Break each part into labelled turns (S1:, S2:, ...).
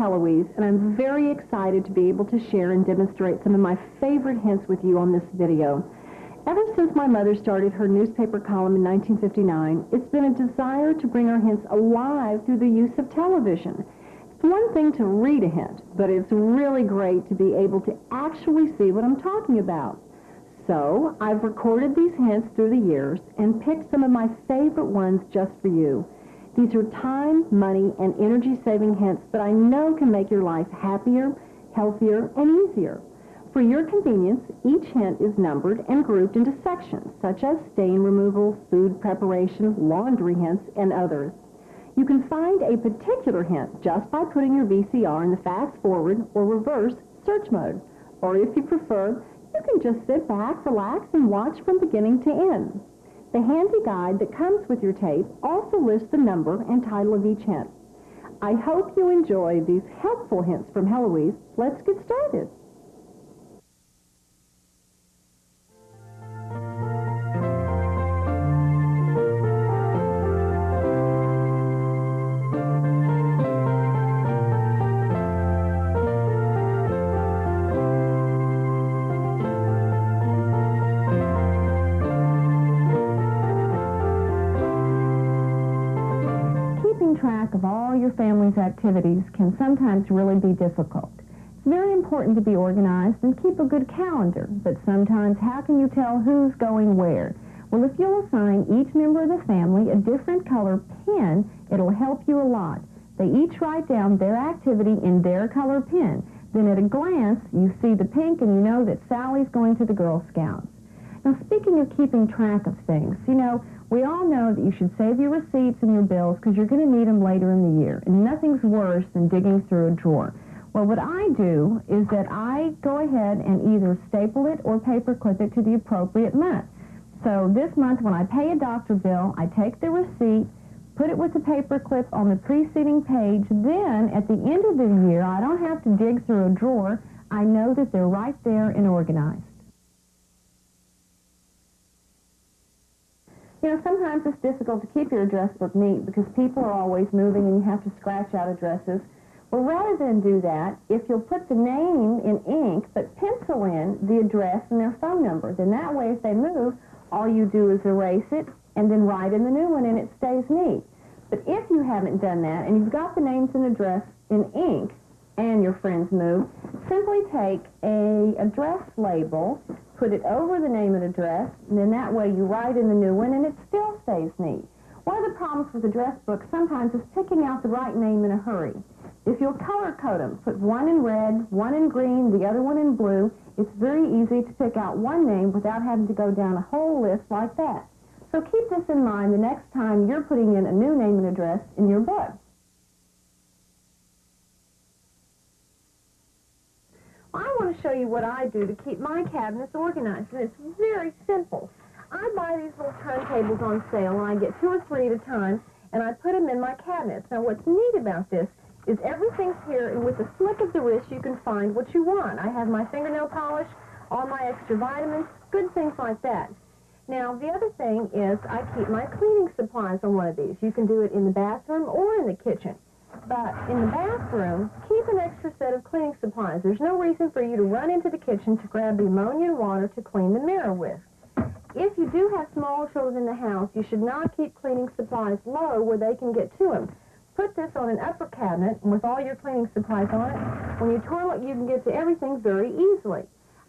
S1: Heloise, and I'm very excited to be able to share and demonstrate some of my favorite hints with you on this video. Ever since my mother started her newspaper column in 1959, it's been a desire to bring our hints alive through the use of television. It's one thing to read a hint, but it's really great to be able to actually see what I'm talking about. So, I've recorded these hints through the years and picked some of my favorite ones just for you. These are time, money, and energy-saving hints that I know can make your life happier, healthier, and easier. For your convenience, each hint is numbered and grouped into sections, such as stain removal, food preparation, laundry hints, and others. You can find a particular hint just by putting your VCR in the fast-forward or reverse search mode. Or if you prefer, you can just sit back, relax, and watch from beginning to end. The handy guide that comes with your tape also lists the number and title of each hint. I hope you enjoy these helpful hints from Heloise. Let's get started.
S2: Track of all your family's activities can sometimes really be difficult. It's very important to be organized and keep a good calendar, but sometimes how can you tell who's going where? Well, if you'll assign each member of the family a different color pen, it'll help you a lot. They each write down their activity in their color pen. Then at a glance, you see the pink and you know that Sally's going to the Girl Scouts. Now, speaking of keeping track of things, we all know that you should save your receipts and your bills because you're going to need them later in the year. And nothing's worse than digging through a drawer. Well, what I do is that I go ahead and either staple it or paper clip it to the appropriate month. So this month when I pay a doctor bill, I take the receipt, put it with the paper clip on the preceding page. Then at the end of the year, I don't have to dig through a drawer. I know that they're right there and organized. Sometimes it's difficult to keep your address book neat because people are always moving and you have to scratch out addresses. Well, rather than do that, if you'll put the name in ink but pencil in the address and their phone number, then that way if they move, all you do is erase it and then write in the new one and it stays neat. But if you haven't done that and you've got the names and address in ink and your friends move, simply take an address label, put it over the name and address, and then that way you write in the new one and it still stays neat. One of the problems with address books sometimes is picking out the right name in a hurry. If you'll color code them, put one in red, one in green, the other one in blue, it's very easy to pick out one name without having to go down a whole list like that. So keep this in mind the next time you're putting in a new name and address in your book. I want to show you what I do to keep my cabinets organized, and it's very simple. I buy these little turntables on sale, and I get 2 or 3 at a time, and I put them in my cabinets. Now, what's neat about this is everything's here, and with a flick of the wrist, you can find what you want. I have my fingernail polish, all my extra vitamins, good things like that. Now, the other thing is I keep my cleaning supplies on one of these. You can do it in the bathroom or in the kitchen. But in the bathroom, keep an extra set of cleaning supplies. There's no reason for you to run into the kitchen to grab the ammonia and water to clean the mirror with. If you do have small children in the house, you should not keep cleaning supplies low where they can get to them. Put this on an upper cabinet, and with all your cleaning supplies on it, when you toilet, you can get to everything very easily.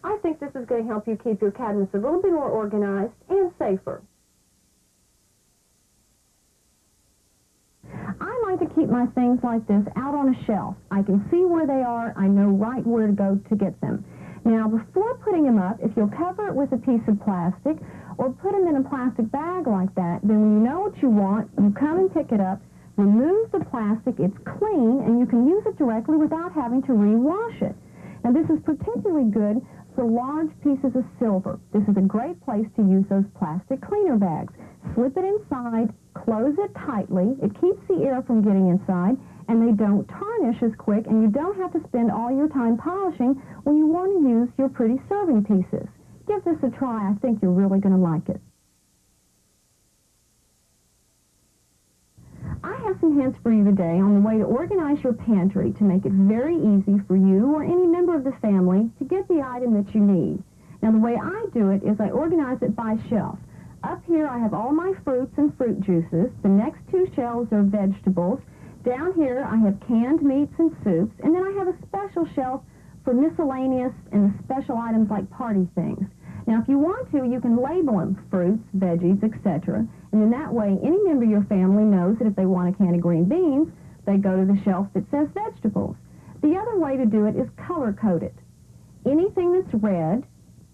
S2: I think this is going to help you keep your cabinets a little bit more organized and safer. I like to keep my things like this out on a shelf. I can see where they are. I know right where to go to get them. Now, before putting them up, if you'll cover it with a piece of plastic or put them in a plastic bag like that, then when you know what you want, you come and pick it up, remove the plastic, it's clean, and you can use it directly without having to rewash it. Now, this is particularly good for large pieces of silver. This is a great place to use those plastic cleaner bags. Slip it inside, close it tightly, it keeps the air from getting inside, and they don't tarnish as quick, and you don't have to spend all your time polishing when you want to use your pretty serving pieces. Give this a try. I think you're really going to like it. I have have some hints for you today on the way to organize your pantry to make it very easy for you or any member of the family to get the item that you need. Now, the way I do it is I organize it by shelf. Up here, I have all my fruits and fruit juices. The next two shelves are vegetables. Down here, I have canned meats and soups. And then I have a special shelf for miscellaneous and special items like party things. Now, if you want to, you can label them fruits, veggies, etc. And then that way, any member of your family knows that if they want a can of green beans, they go to the shelf that says vegetables. The other way to do it is color-code it. Anything that's red,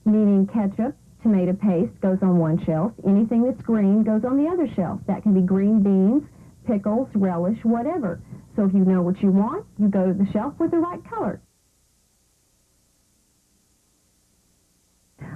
S2: meaning ketchup, tomato paste, goes on one shelf. Anything that's green goes on the other shelf. That can be green beans, pickles, relish, whatever. So if you know what you want, you go to the shelf with the right color.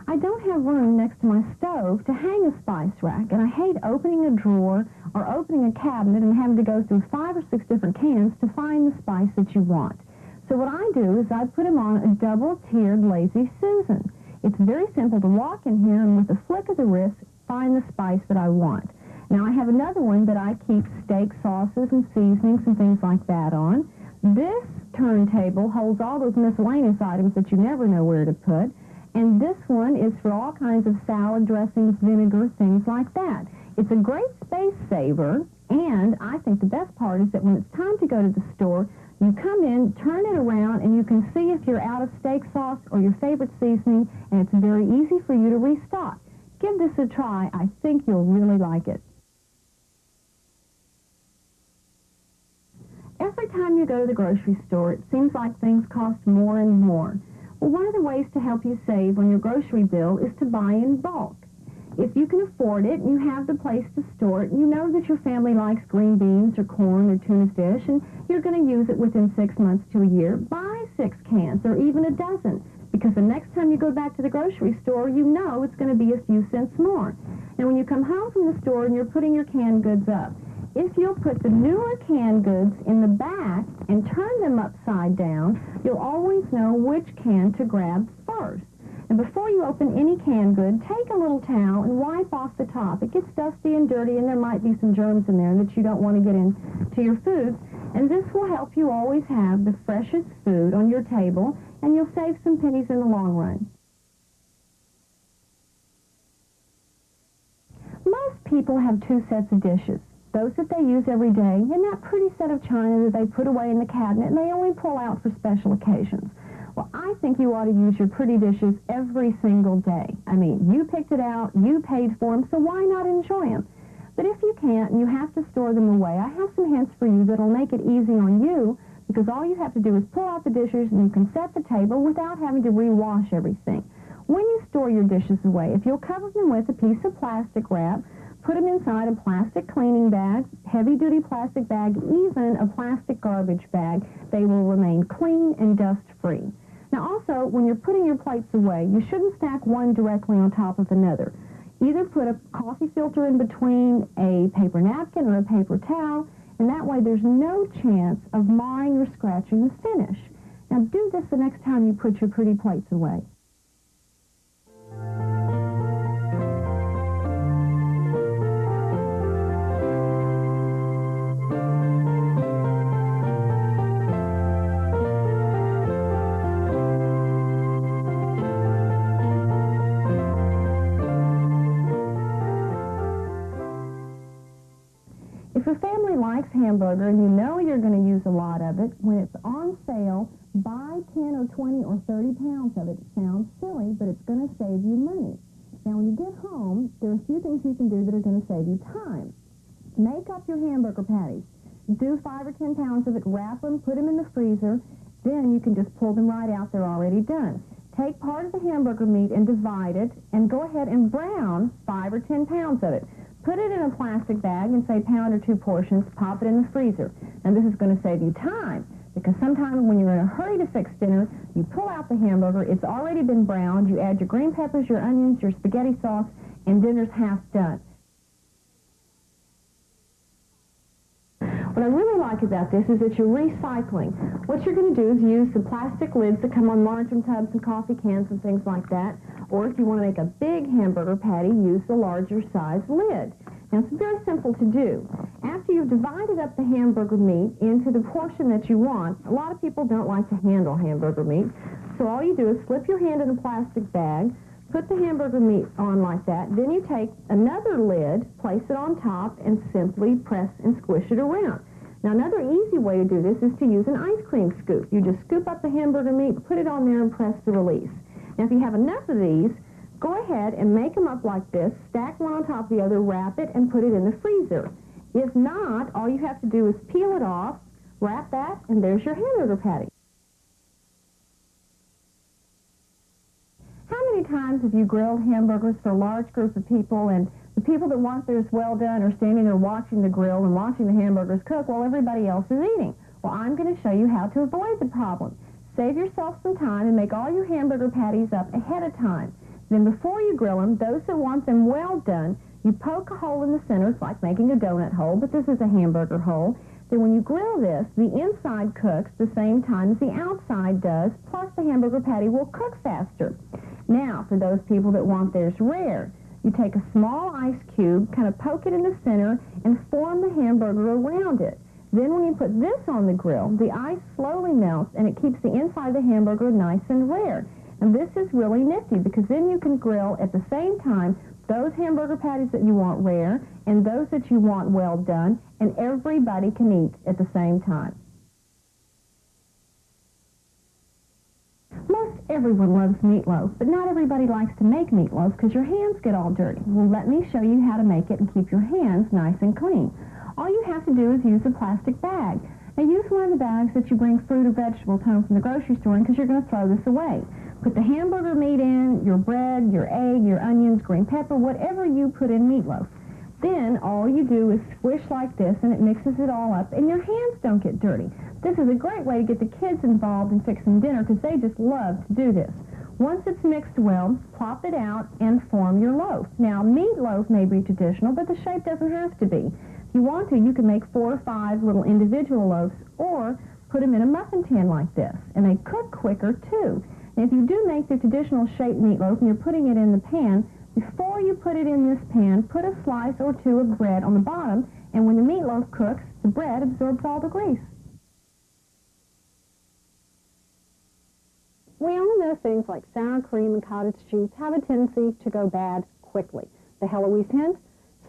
S2: I don't have room next to my stove to hang a spice rack, and I hate opening a drawer or opening a cabinet and having to go through 5 or 6 different cans to find the spice that you want. So what I do is I put them on a double-tiered Lazy Susan. It's very simple to walk in here and with a flick of the wrist, find the spice that I want. Now I have another one that I keep steak sauces and seasonings and things like that on. This turntable holds all those miscellaneous items that you never know where to put. And this one is for all kinds of salad dressings, vinegar, things like that. It's a great space saver, and I think the best part is that when it's time to go to the store, you come in, turn it around, and you can see if you're out of steak sauce or your favorite seasoning, and it's very easy for you to restock. Give this a try. I think you'll really like it. Every time you go to the grocery store, it seems like things cost more and more. Well, one of the ways to help you save on your grocery bill is to buy in bulk. If you can afford it, you have the place to store it, you know that your family likes green beans or corn or tuna fish, and you're going to use it within 6 months to a year, buy 6 cans or even a dozen, because the next time you go back to the grocery store, you know it's going to be a few cents more. Now, when you come home from the store and you're putting your canned goods up, if you'll put the newer canned goods in the back and turn them upside down, you'll always know which can to grab first. And before you open any canned good, take a little towel and wipe off the top. It gets dusty and dirty, and there might be some germs in there that you don't want to get into your food. And this will help you always have the freshest food on your table, and you'll save some pennies in the long run. Most people have 2 sets of dishes. Those that they use every day, and that pretty set of china that they put away in the cabinet and they only pull out for special occasions. Well, I think you ought to use your pretty dishes every single day. I mean, you picked it out, you paid for them, so why not enjoy them? But if you can't and you have to store them away, I have some hints for you that'll make it easy on you, because all you have to do is pull out the dishes and you can set the table without having to rewash everything. When you store your dishes away, if you'll cover them with a piece of plastic wrap, put them inside a plastic cleaning bag, heavy-duty plastic bag, even a plastic garbage bag, they will remain clean and dust-free. Now also, when you're putting your plates away, you shouldn't stack one directly on top of another. Either put a coffee filter in between a paper napkin or a paper towel, and that way there's no chance of marring or scratching the finish. Now do this the next time you put your pretty plates away. If your family likes hamburger and you know you're going to use a lot of it, when it's on sale, buy 10 or 20 or 30 pounds of it. It sounds silly, but it's going to save you money. Now, when you get home, there are a few things you can do that are going to save you time. Make up your hamburger patties. Do 5 or 10 pounds of it, wrap them, put them in the freezer. Then you can just pull them right out. They're already done. Take part of the hamburger meat and divide it, and go ahead and brown 5 or 10 pounds of it. Put it in a plastic bag and say pound or 2 portions, pop it in the freezer. Now this is going to save you time, because sometimes when you're in a hurry to fix dinner, you pull out the hamburger, it's already been browned, you add your green peppers, your onions, your spaghetti sauce, and dinner's half done. What I really like about this is that you're recycling. What you're going to do is use the plastic lids that come on margarine tubs and coffee cans and things like that. Or if you want to make a big hamburger patty, use the larger size lid. Now, it's very simple to do. After after you've divided up the hamburger meat into the portion that you want, a lot of people don't like to handle hamburger meat, so all you do is slip your hand in a plastic bag, put the hamburger meat on like that, then you take another lid, place it on top, and simply press and squish it around. Now, another easy way to do this is to use an ice cream scoop. You just scoop up the hamburger meat, put it on there, and press the release. Now, if you have enough of these, go ahead and make them up like this, stack one on top of the other, wrap it, and put it in the freezer. If not, all you have to do is peel it off, wrap that, and there's your hamburger patty. How many times have you grilled hamburgers for a large group of people, and the people that want theirs well done are standing there watching the grill and watching the hamburgers cook while everybody else is eating? Well, I'm going to show you how to avoid the problem. Save yourself some time and make all your hamburger patties up ahead of time. Then before you grill them, those that want them well done, you poke a hole in the center. It's like making a donut hole, but this is a hamburger hole. Then when you grill this, the inside cooks the same time as the outside does, plus the hamburger patty will cook faster. Now, for those people that want theirs rare, you take a small ice cube, kind of poke it in the center, and form the hamburger around it. Then when you put this on the grill, the ice slowly melts, and it keeps the inside of the hamburger nice and rare. And this is really nifty, because then you can grill at the same time those hamburger patties that you want rare and those that you want well done, and everybody can eat at the same time. Most everyone loves meatloaf, but not everybody likes to make meatloaf because your hands get all dirty. Well, let me show you how to make it and keep your hands nice and clean. All you have to do is use a plastic bag. Now, use one of the bags that you bring fruit or vegetables home from the grocery store in, because you're going to throw this away. Put the hamburger meat in, your bread, your egg, your onions, green pepper, whatever you put in meatloaf. Then all you do is squish like this, and it mixes it all up, and your hands don't get dirty. This is a great way to get the kids involved in fixing dinner, because they just love to do this. Once it's mixed well, plop it out and form your loaf. Now, meatloaf may be traditional, but the shape doesn't have to be. If you want to, you can make 4 or 5 little individual loaves, or put them in a muffin tin like this, and they cook quicker too. And if you do make the traditional shaped meatloaf and you're putting it in the pan, before you put it in this pan, put a slice or 2 of bread on the bottom, and when the meatloaf cooks, the bread absorbs all the grease.
S1: We all know things like sour cream and cottage cheese have a tendency to go bad quickly. The Heloise hint: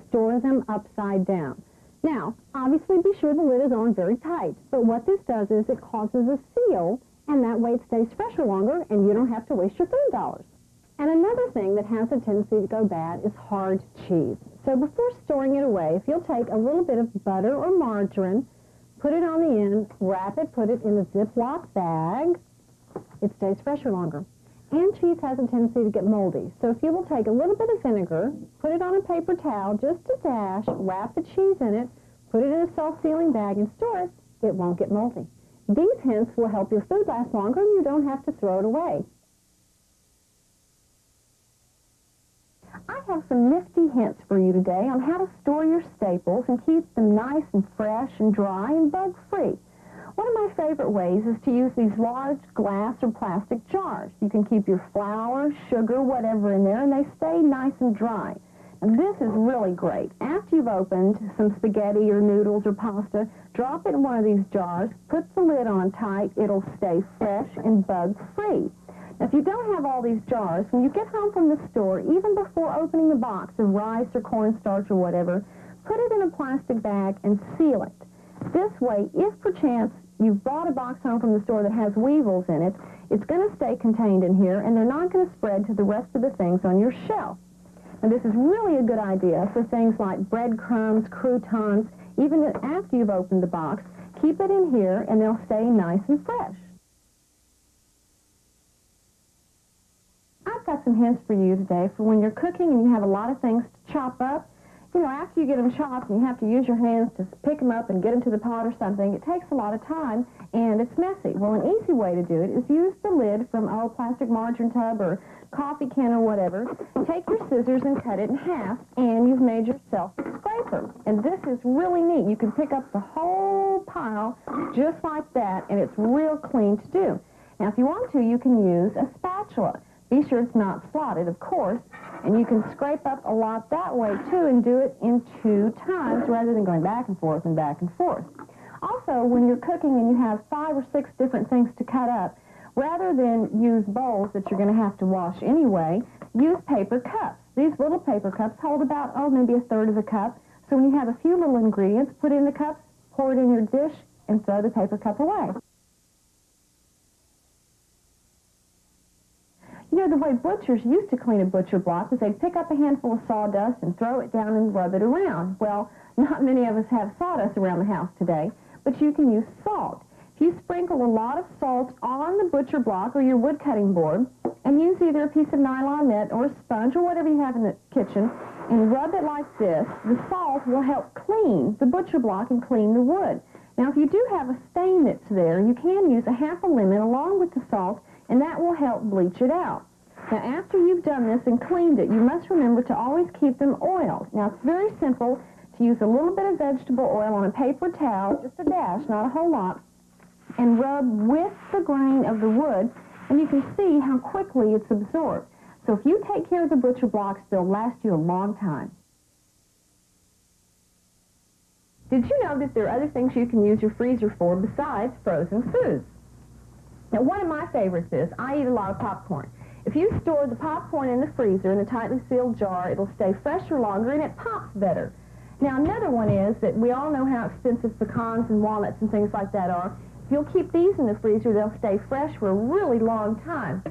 S1: store them upside down. Now, obviously be sure the lid is on very tight, but what this does is it causes a seal, and that way it stays fresher longer, and you don't have to waste your food dollars. And another thing that has a tendency to go bad is hard cheese. So before storing it away, if you'll take a little bit of butter or margarine, put it on the end, wrap it, put it in a Ziploc bag, it stays fresher longer. And cheese has a tendency to get moldy. So if you will take a little bit of vinegar, put it on a paper towel, just a dash, wrap the cheese in it, put it in a self-sealing bag, and store it, it won't get moldy. These hints will help your food last longer, and you don't have to throw it away. I have some nifty hints for you today on how to store your staples and keep them nice and fresh and dry and bug-free. One of my favorite ways is to use these large glass or plastic jars. You can keep your flour, sugar, whatever in there, and they stay nice and dry. And this is really great. After you've opened some spaghetti or noodles or pasta, drop it in one of these jars, put the lid on tight, it'll stay fresh and bug-free. Now, if you don't have all these jars, when you get home from the store, even before opening the box of rice or cornstarch or whatever, put it in a plastic bag and seal it. This way, if perchance you've brought a box home from the store that has weevils in it, it's going to stay contained in here, and they're not going to spread to the rest of the things on your shelf. And this is really a good idea for things like breadcrumbs, croutons. Even after you've opened the box, keep it in here, and they'll stay nice and fresh. I've got some hints for you today for when you're cooking and you have a lot of things to chop up. You know, after you get them chopped and you have to use your hands to pick them up and get them to the pot or something, it takes a lot of time and it's messy. Well, an easy way to do it is use the lid from a plastic margarine tub or coffee can or whatever. Take your scissors and cut it in half, and you've made yourself a scraper. And this is really neat. You can pick up the whole pile just like that, and it's real clean to do. Now, if you want to, you can use a spatula. Be sure it's not slotted, of course.
S2: And you can scrape up a lot that way, too, and do it in 2 times rather than going back and forth and back and forth. Also, when you're cooking and you have 5 or 6 different things to cut up, rather than use bowls that you're going to have to wash anyway, use paper cups. These little paper cups hold about, maybe a third of a cup. So when you have a few little ingredients, put it in the cups, pour it in your dish, and throw the paper cup away. You know, the way butchers used to clean a butcher block was they'd pick up a handful of sawdust and throw it down and rub it around. Well, not many of us have sawdust around the house today, but you can use salt. If you sprinkle a lot of salt on the butcher block or your wood cutting board and use either a piece of nylon net or a sponge or whatever you have in the kitchen and rub it like this, the salt will help clean the butcher block and clean the wood. Now, if you do have a stain that's there, you can use a half a lemon along with the salt, and that will help bleach it out. Now, after you've done this and cleaned it, you must remember to always keep them oiled. Now, it's very simple to use a little bit of vegetable oil on a paper towel, just a dash, not a whole lot, and rub with the grain of the wood, and you can see how quickly it's absorbed. So if you take care of the butcher blocks, they'll last you a long time. Did you know that there are other things you can use your freezer for besides frozen foods? Now, one of my favorites is I eat a lot of popcorn. If you store the popcorn in the freezer in a tightly sealed jar, it'll stay fresher longer and it pops better. Now, another one is that we all know how expensive pecans and walnuts and things like that are. If you'll keep these in the freezer, they'll stay fresh for a really long time.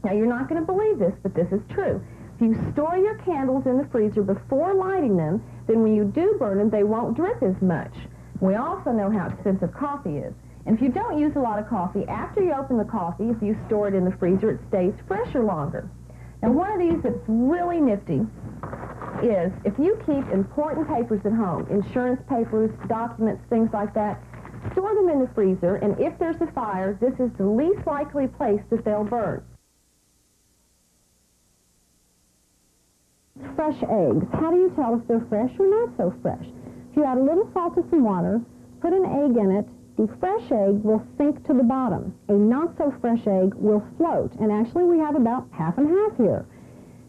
S2: Now, you're not going to believe this, but this is true. If you store your candles in the freezer before lighting them, then when you do burn them, they won't drip as much. We also know how expensive coffee is. And if you don't use a lot of coffee, after you open the coffee, if you store it in the freezer, it stays fresher longer. Now, one of these that's really nifty is if you keep important papers at home, insurance papers, documents, things like that, store them in the freezer, and if there's a fire, this is the least likely place that they'll burn.
S1: Fresh eggs. How do you tell if they're fresh or not so fresh? If you add a little salt to some water, put an egg in it, the fresh egg will sink to the bottom. A not-so-fresh egg will float, and actually we have about half and half here.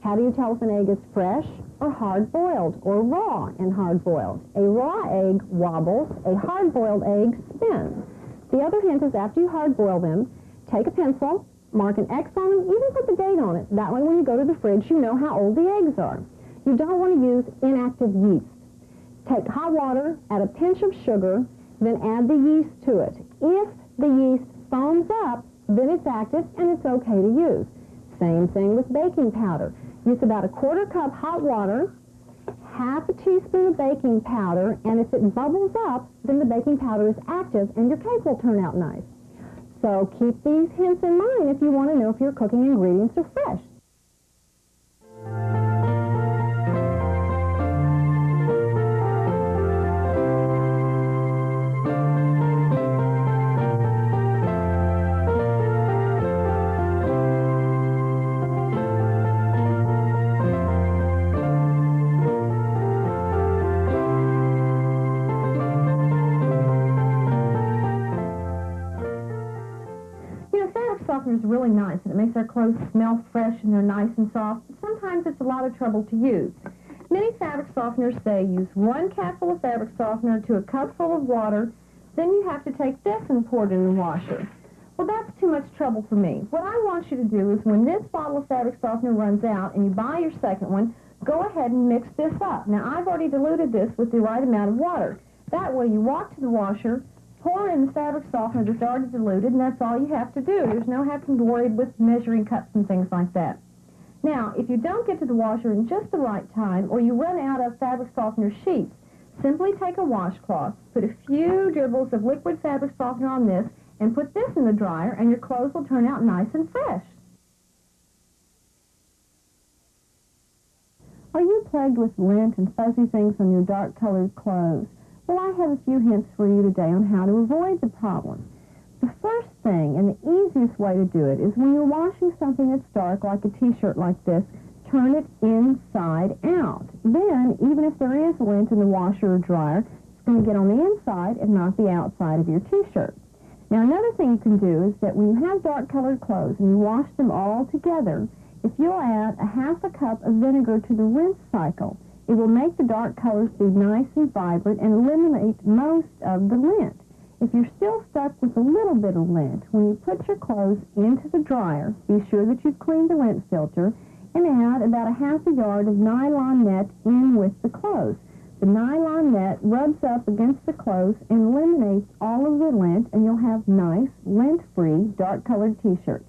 S1: How do you tell if an egg is fresh or hard-boiled or raw and hard-boiled? A raw egg wobbles, a hard-boiled egg spins. The other hint is after you hard-boil them, take a pencil, mark an X on them, even put the date on it. That way when you go to the fridge, you know how old the eggs are. You don't want to use inactive yeast. Take hot water, add a pinch of sugar, then add the yeast to it. If the yeast foams up, then it's active and it's okay to use. Same thing with baking powder. Use about a quarter cup hot water, half a teaspoon of baking powder, and if it bubbles up, then the baking powder is active and your cake will turn out nice. So keep these hints in mind if you want to know if your cooking ingredients are fresh.
S2: Softener is really nice, and it makes our clothes smell fresh and they're nice and soft, but sometimes it's a lot of trouble to use. Many fabric softeners say use 1 capful of fabric softener to a cup full of water, then you have to take this and pour it in the washer. Well, that's too much trouble for me. What I want you to do is when this bottle of fabric softener runs out and you buy your second one, go ahead and mix this up. Now, I've already diluted this with the right amount of water. That way you walk to the washer, pour in the fabric softener that's already diluted, and that's all you have to do. There's no having to worry with measuring cups and things like that. Now, if you don't get to the washer in just the right time, or you run out of fabric softener sheets, simply take a washcloth, put a few dribbles of liquid fabric softener on this, and put this in the dryer, and your clothes will turn out nice and fresh.
S1: Are you plagued with lint and fuzzy things on your dark-colored clothes? Well, I have a few hints for you today on how to avoid the problem. The first thing, and the easiest way to do it, is when you're washing something that's dark, like a t-shirt like this, turn it inside out. Then, even if there is lint in the washer or dryer, it's going to get on the inside and not the outside of your t-shirt. Now, another thing you can do is that when you have dark-colored clothes and you wash them all together,
S2: If you'll add a half a cup of vinegar to the rinse cycle, it will make the dark colors be nice and vibrant and eliminate most of the lint. If you're still stuck with a little bit of lint, when you put your clothes into the dryer, be sure that you've cleaned the rinse filter and add about a half a yard of nylon net in with the clothes. The nylon net rubs up against the clothes and eliminates all of the lint, and you'll have nice, lint-free, dark-colored t-shirts.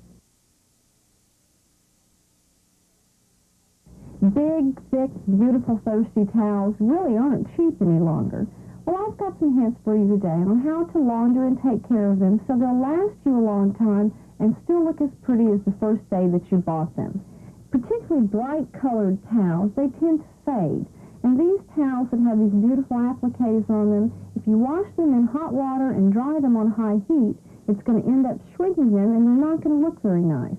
S2: Big, thick, beautiful, thirsty towels really aren't cheap any longer. Well, I've got some hints for you today on how to launder and take care of them so they'll last you a long time and still look as pretty as the first day that you bought them. Particularly bright-colored towels, they tend to fade. And these towels that have these beautiful appliques on them, if you wash them in hot water and dry them on high heat, it's going to end up shrinking them and they're not going to look very nice.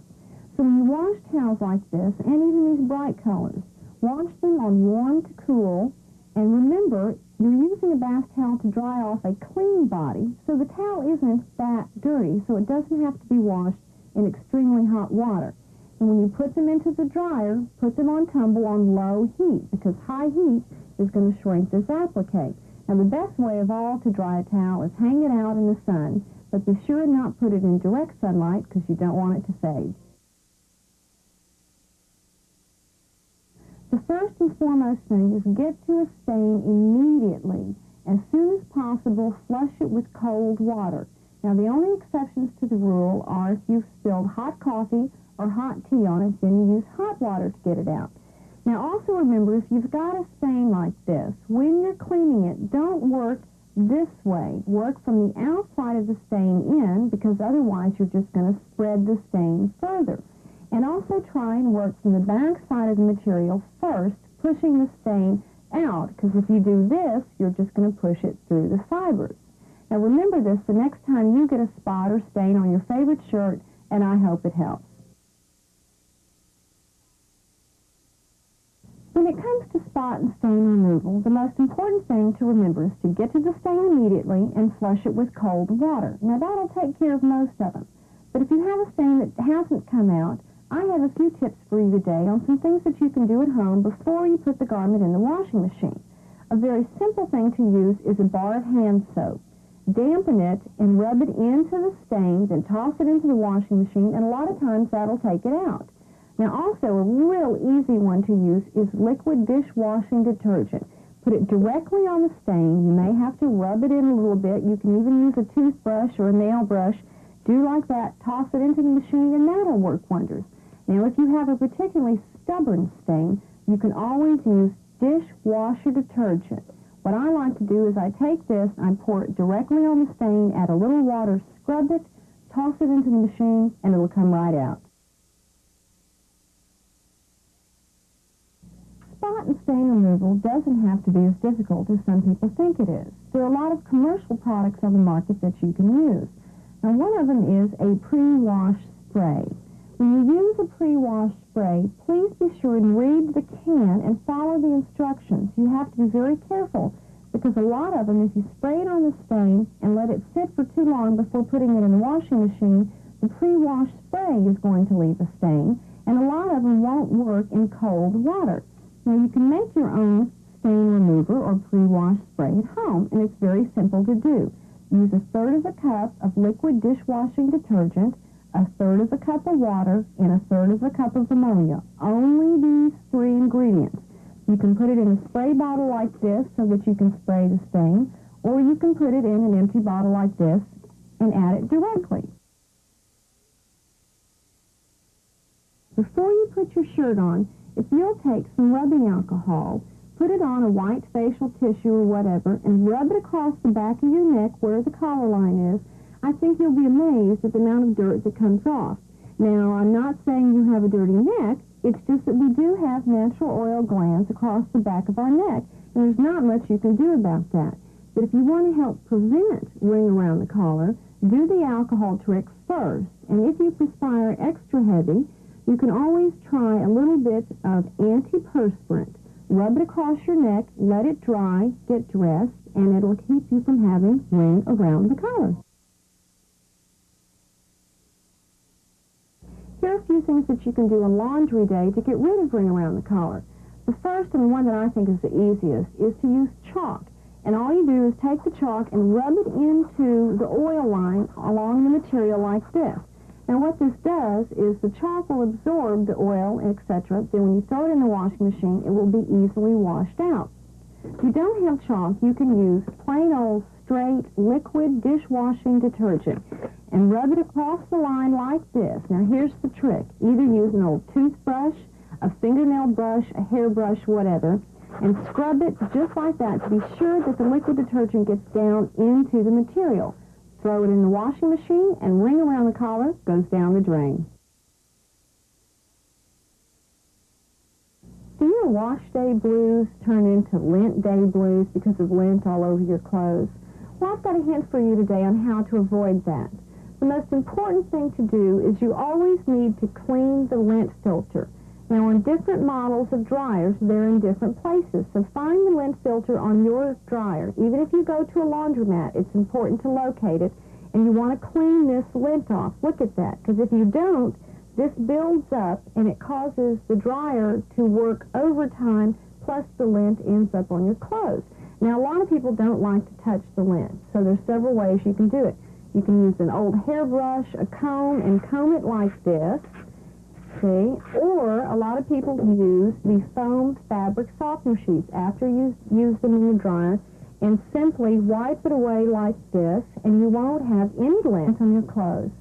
S2: So when you wash towels like this, and even these bright colors, wash them on warm to cool, and remember, you're using a bath towel to dry off a clean body, so the towel isn't that dirty, so it doesn't have to be washed in extremely hot water. And when you put them into the dryer, put them on tumble on low heat, because high heat is going to shrink this applique. Now, the best way of all to dry a towel is hang it out in the sun, but be sure and not put it in direct sunlight because you don't want it to fade. The first and foremost thing is get to a stain immediately. As soon as possible, flush it with cold water. Now, the only exceptions to the rule are if you've spilled hot coffee or hot tea on it, then you use hot water to get it out. Now, also remember, if you've got a stain like this, when you're cleaning it, don't work this way. Work from the outside of the stain in, because otherwise you're just going to spread the stain further. And also try and work from the back side of the material first, pushing the stain out, because if you do this, you're just going to push it through the fibers. Now remember this the next time you get a spot or stain on your favorite shirt, and I hope it helps. When it comes to spot and stain removal, the most important thing to remember is to get to the stain immediately and flush it with cold water. Now that'll take care of most of them. But if you have a stain that hasn't come out, I have a few tips for you today on some things that you can do at home before you put the garment in the washing machine. A very simple thing to use is a bar of hand soap. Dampen it and rub it into the stain, then toss it into the washing machine, and a lot of times that'll take it out. Now also, a real easy one to use is liquid dishwashing detergent. Put it directly on the stain. You may have to rub it in a little bit. You can even use a toothbrush or a nail brush. Do like that, toss it into the machine, and that'll work wonders. Now, if you have a particularly stubborn stain, you can always use dishwasher detergent. What I like to do is I take this, I pour it directly on the stain, add a little water, scrub it, toss it into the machine, and it'll come right out. Spot and stain removal doesn't have to be as difficult as some people think it is. There are a lot of commercial products on the market that you can use. Now, one of them is a pre-wash spray. When you use a pre-wash spray, please be sure and read the can and follow the instructions. You have to be very careful because a lot of them, if you spray it on the stain and let it sit for too long before putting it in the washing machine, the pre-wash spray is going to leave a stain, and a lot of them won't work in cold water. Now, you can make your own stain remover or pre-wash spray at home, and it's very simple to do. Use 1/3 of a cup of liquid dishwashing detergent, 1/3 of a cup of water, and 1/3 of a cup of ammonia. Only these 3 ingredients. You can put it in a spray bottle like this so that you can spray the stain, or you can put it in an empty bottle like this and add it directly. Before you put your shirt on, if you'll take some rubbing alcohol, put it on a white facial tissue or whatever, and rub it across the back of your neck where the collar line is, I think you'll be amazed at the amount of dirt that comes off. Now, I'm not saying you have a dirty neck, it's just that we do have natural oil glands across the back of our neck, and there's not much you can do about that. But if you want to help prevent ring around the collar, do the alcohol trick first. And if you perspire extra heavy, you can always try a little bit of antiperspirant. Rub it across your neck, let it dry, get dressed, and it'll keep you from having ring around the collar. Here are a few things that you can do on laundry day to get rid of ring around the collar. The first, and the one that I think is the easiest, is to use chalk. And all you do is take the chalk and rub it into the oil line along the material like this. Now what this does is the chalk will absorb the oil, etc. Then when you throw it in the washing machine, it will be easily washed out. If you don't have chalk, you can use plain old straight liquid dishwashing detergent and rub it across the line like this. Now here's the trick. Either use an old toothbrush, a fingernail brush, a hairbrush, whatever, and scrub it just like that to be sure that the liquid detergent gets down into the material. Throw it in the washing machine and ring around the collar goes down the drain. Do your wash day blues turn into lint day blues because of lint all over your clothes? Well, I've got a hint for you today on how to avoid that. The most important thing to do is you always need to clean the lint filter. Now, on different models of dryers, they're in different places. So find the lint filter on your dryer. Even if you go to a laundromat, it's important to locate it. And you want to clean this lint off. Look at that, because if you don't, this builds up and it causes the dryer to work overtime, plus the lint ends up on your clothes. Now, a lot of people don't like to touch the lint, so there's several ways you can do it. You can use an old hairbrush, a comb, and comb it like this. See? Or a lot of people use the foam fabric softener sheets after you use them in the dryer and simply wipe it away like this, and you won't have any lint on your clothes.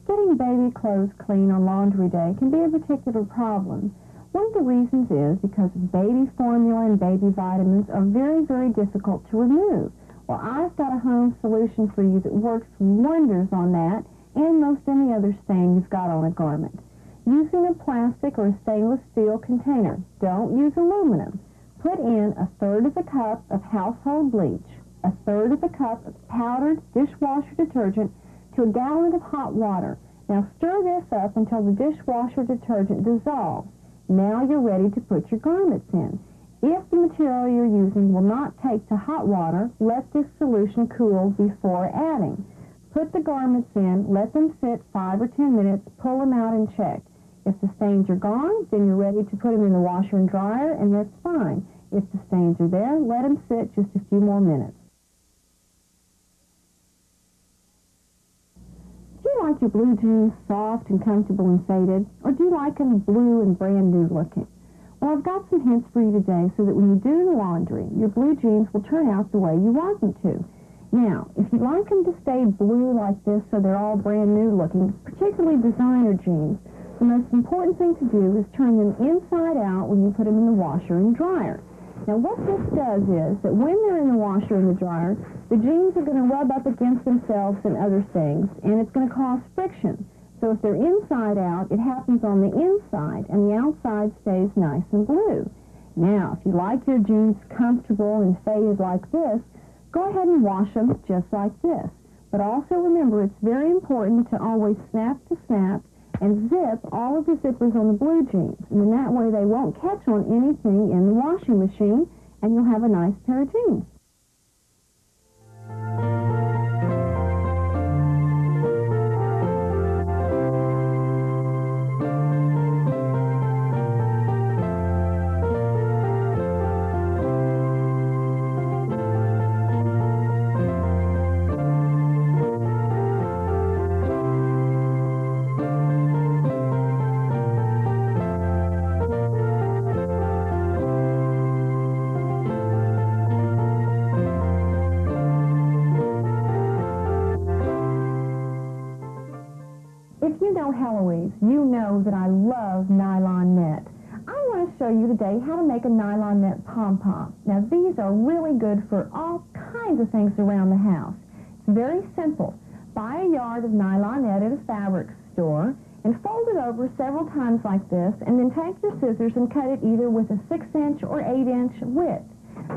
S2: Getting baby clothes clean on laundry day can be a particular problem. One of the reasons is because baby formula and baby vitamins are very, very difficult to remove. Well, I've got a home solution for you that works wonders on that and most any other stain you've got on a garment. Using a plastic or a stainless steel container, don't use aluminum. Put in 1/3 of a cup of household bleach, 1/3 of a cup of powdered dishwasher detergent to a gallon of hot water. Now stir this up until the dishwasher detergent dissolves. Now you're ready to put your garments in. If the material you're using will not take to hot water, let this solution cool before adding. Put the garments in, let them sit 5 or 10 minutes, pull them out and check. If the stains are gone, then you're ready to put them in the washer and dryer, and that's fine. If the stains are there, let them sit just a few more minutes. Do you like your blue jeans soft and comfortable and faded, or do you like them blue and brand new looking? Well, I've got some hints for you today so that when you do the laundry, your blue jeans will turn out the way you want them to. Now, if you like them to stay blue like this so they're all brand new looking, particularly designer jeans, the most important thing to do is turn them inside out when you put them in the washer and dryer. Now, what this does is that when they're in the washer and the dryer, the jeans are going to rub up against themselves and other things, and it's going to cause friction. So if they're inside out, it happens on the inside, and the outside stays nice and blue. Now, if you like your jeans comfortable and faded like this, go ahead and wash them just like this. But also remember, it's very important to always snap to snap and zip all of the zippers on the blue jeans. And in that way, they won't catch on anything in the washing machine, and you'll have a nice pair of jeans. If you know Heloise, you know that I love nylon net. I want to show you today how to make a nylon net pom-pom. Now, these are really good for all kinds of things around the house. It's very simple. Buy a yard of nylon net at a fabric store and fold it over several times like this, and then take your scissors and cut it either with a 6-inch or 8-inch width.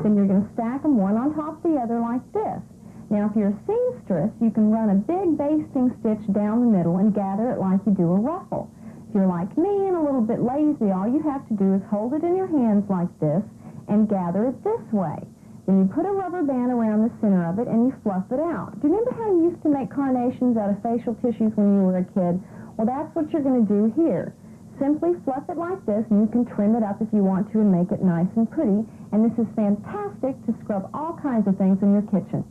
S2: Then you're going to stack them one on top of the other like this. Now, if you're a seamstress, you can run a big basting stitch down the middle and gather it like you do a ruffle. If you're like me and a little bit lazy, all you have to do is hold it in your hands like this and gather it this way. Then you put a rubber band around the center of it and you fluff it out. Do you remember how you used to make carnations out of facial tissues when you were a kid? Well, that's what you're going to do here. Simply fluff it like this, and you can trim it up if you want to and make it nice and pretty. And this is fantastic to scrub all kinds of things in your kitchen.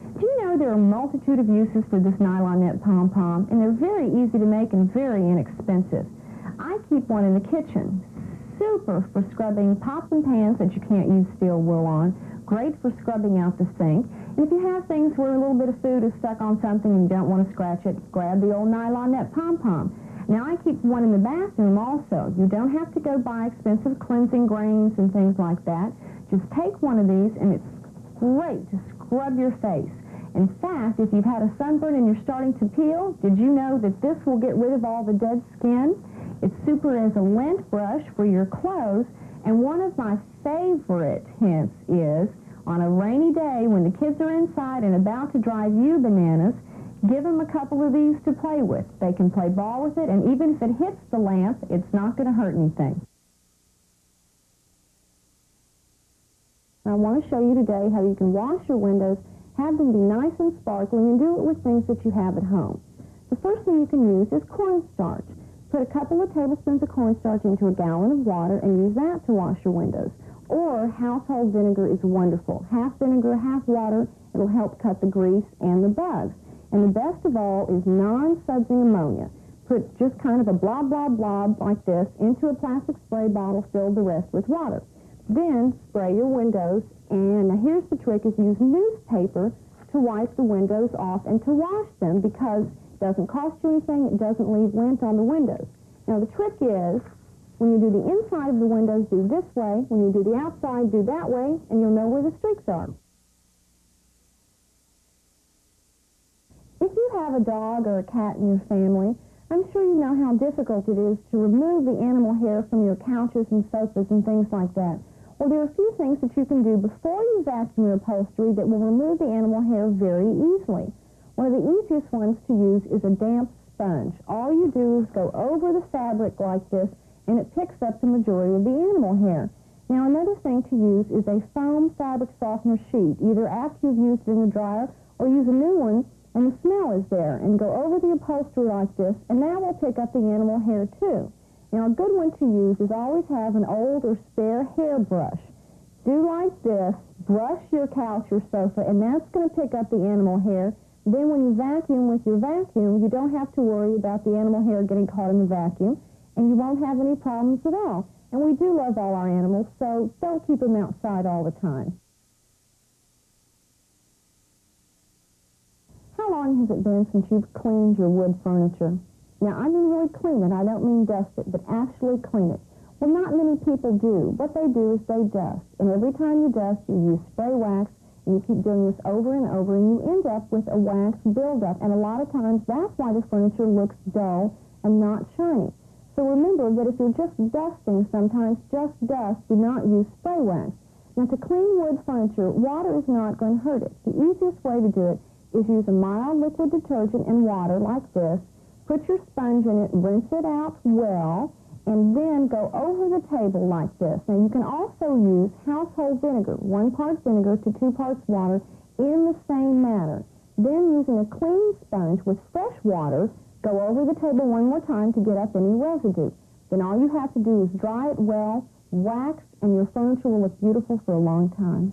S2: Do you know there are a multitude of uses for this nylon net pom-pom, and they're very easy to make and very inexpensive. I keep one in the kitchen. Super for scrubbing pots and pans that you can't use steel wool on. Great for scrubbing out the sink. And if you have things where a little bit of food is stuck on something and you don't want to scratch it, grab the old nylon net pom-pom. Now I keep one in the bathroom also. You don't have to go buy expensive cleansing grains and things like that. Just take one of these and it's great to scrub your face. In fact, if you've had a sunburn and you're starting to peel, did you know that this will get rid of all the dead skin? It's super as a lint brush for your clothes. And one of my favorite hints is, on a rainy day when the kids are inside and about to drive you bananas, give them a couple of these to play with. They can play ball with it, and even if it hits the lamp, it's not going to hurt anything. I want to show you today how you can wash your windows, have them be nice and sparkling, and do it with things that you have at home. The first thing you can use is cornstarch. Put a couple of tablespoons of cornstarch into a gallon of water and use that to wash your windows. Or household vinegar is wonderful. Half vinegar, half water. It'll help cut the grease and the bugs. And the best of all is non-sudsing ammonia. Put just kind of a blob, blob, blob like this into a plastic spray bottle, fill the rest with water. Then spray your windows, and now here's the trick, is use newspaper to wipe the windows off and to wash them, because it doesn't cost you anything, it doesn't leave lint on the windows. Now the trick is, when you do the inside of the windows, do this way. When you do the outside, do that way, and you'll know where the streaks are. If you have a dog or a cat in your family, I'm sure you know how difficult it is to remove the animal hair from your couches and sofas and things like that. Well, there are a few things that you can do before you vacuum your upholstery that will remove the animal hair very easily. One of the easiest ones to use is a damp sponge. All you do is go over the fabric like this, and it picks up the majority of the animal hair. Now, another thing to use is a foam fabric softener sheet, either after you've used it in the dryer or use a new one, and the smell is there, and go over the upholstery like this, and that will pick up the animal hair too. Now, a good one to use is always have an old or spare hairbrush. Do like this, brush your couch or sofa, and that's going to pick up the animal hair. Then when you vacuum with your vacuum, you don't have to worry about the animal hair getting caught in the vacuum, and you won't have any problems at all. And we do love all our animals, so don't keep them outside all the time. How long has it been since you've cleaned your wood furniture? Now, I mean really clean it. I don't mean dust it, but actually clean it. Well, not many people do. What they do is they dust. And every time you dust, you use spray wax, and you keep doing this over and over, and you end up with a wax buildup. And a lot of times, that's why the furniture looks dull and not shiny. So remember that if you're just dusting, sometimes just dust, do not use spray wax. Now, to clean wood furniture, water is not going to hurt it. The easiest way to do it is use a mild liquid detergent and water like this. Put your sponge in it, rinse it out well, and then go over the table like this. Now, you can also use household vinegar, 1 part vinegar to 2 parts water, in the same manner. Then, using a clean sponge with fresh water, go over the table one more time to get up any residue. Then all you have to do is dry it well, wax, and your furniture will look beautiful for a long time.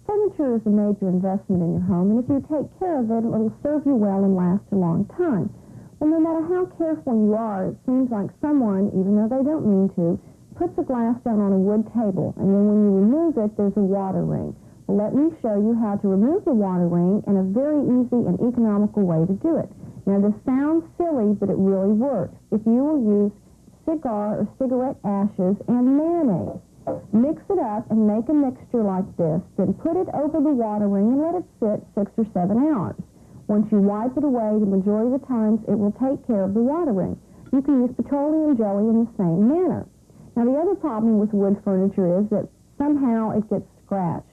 S2: Furniture is a major investment in your home, and if you take care of it, it'll serve you well and last a long time. Well, no matter how careful you are, it seems like someone, even though they don't mean to, puts a glass down on a wood table, and then when you remove it, there's a water ring. Well, let me show you how to remove the water ring and a very easy and economical way to do it. Now, this sounds silly, but it really works. If you will use cigar or cigarette ashes and mayonnaise, mix it up and make a mixture like this, then put it over the water ring and let it sit 6 or 7 hours. Once you wipe it away, the majority of the times it will take care of the water ring. You can use petroleum jelly in the same manner. Now, the other problem with wood furniture is that somehow it gets scratched.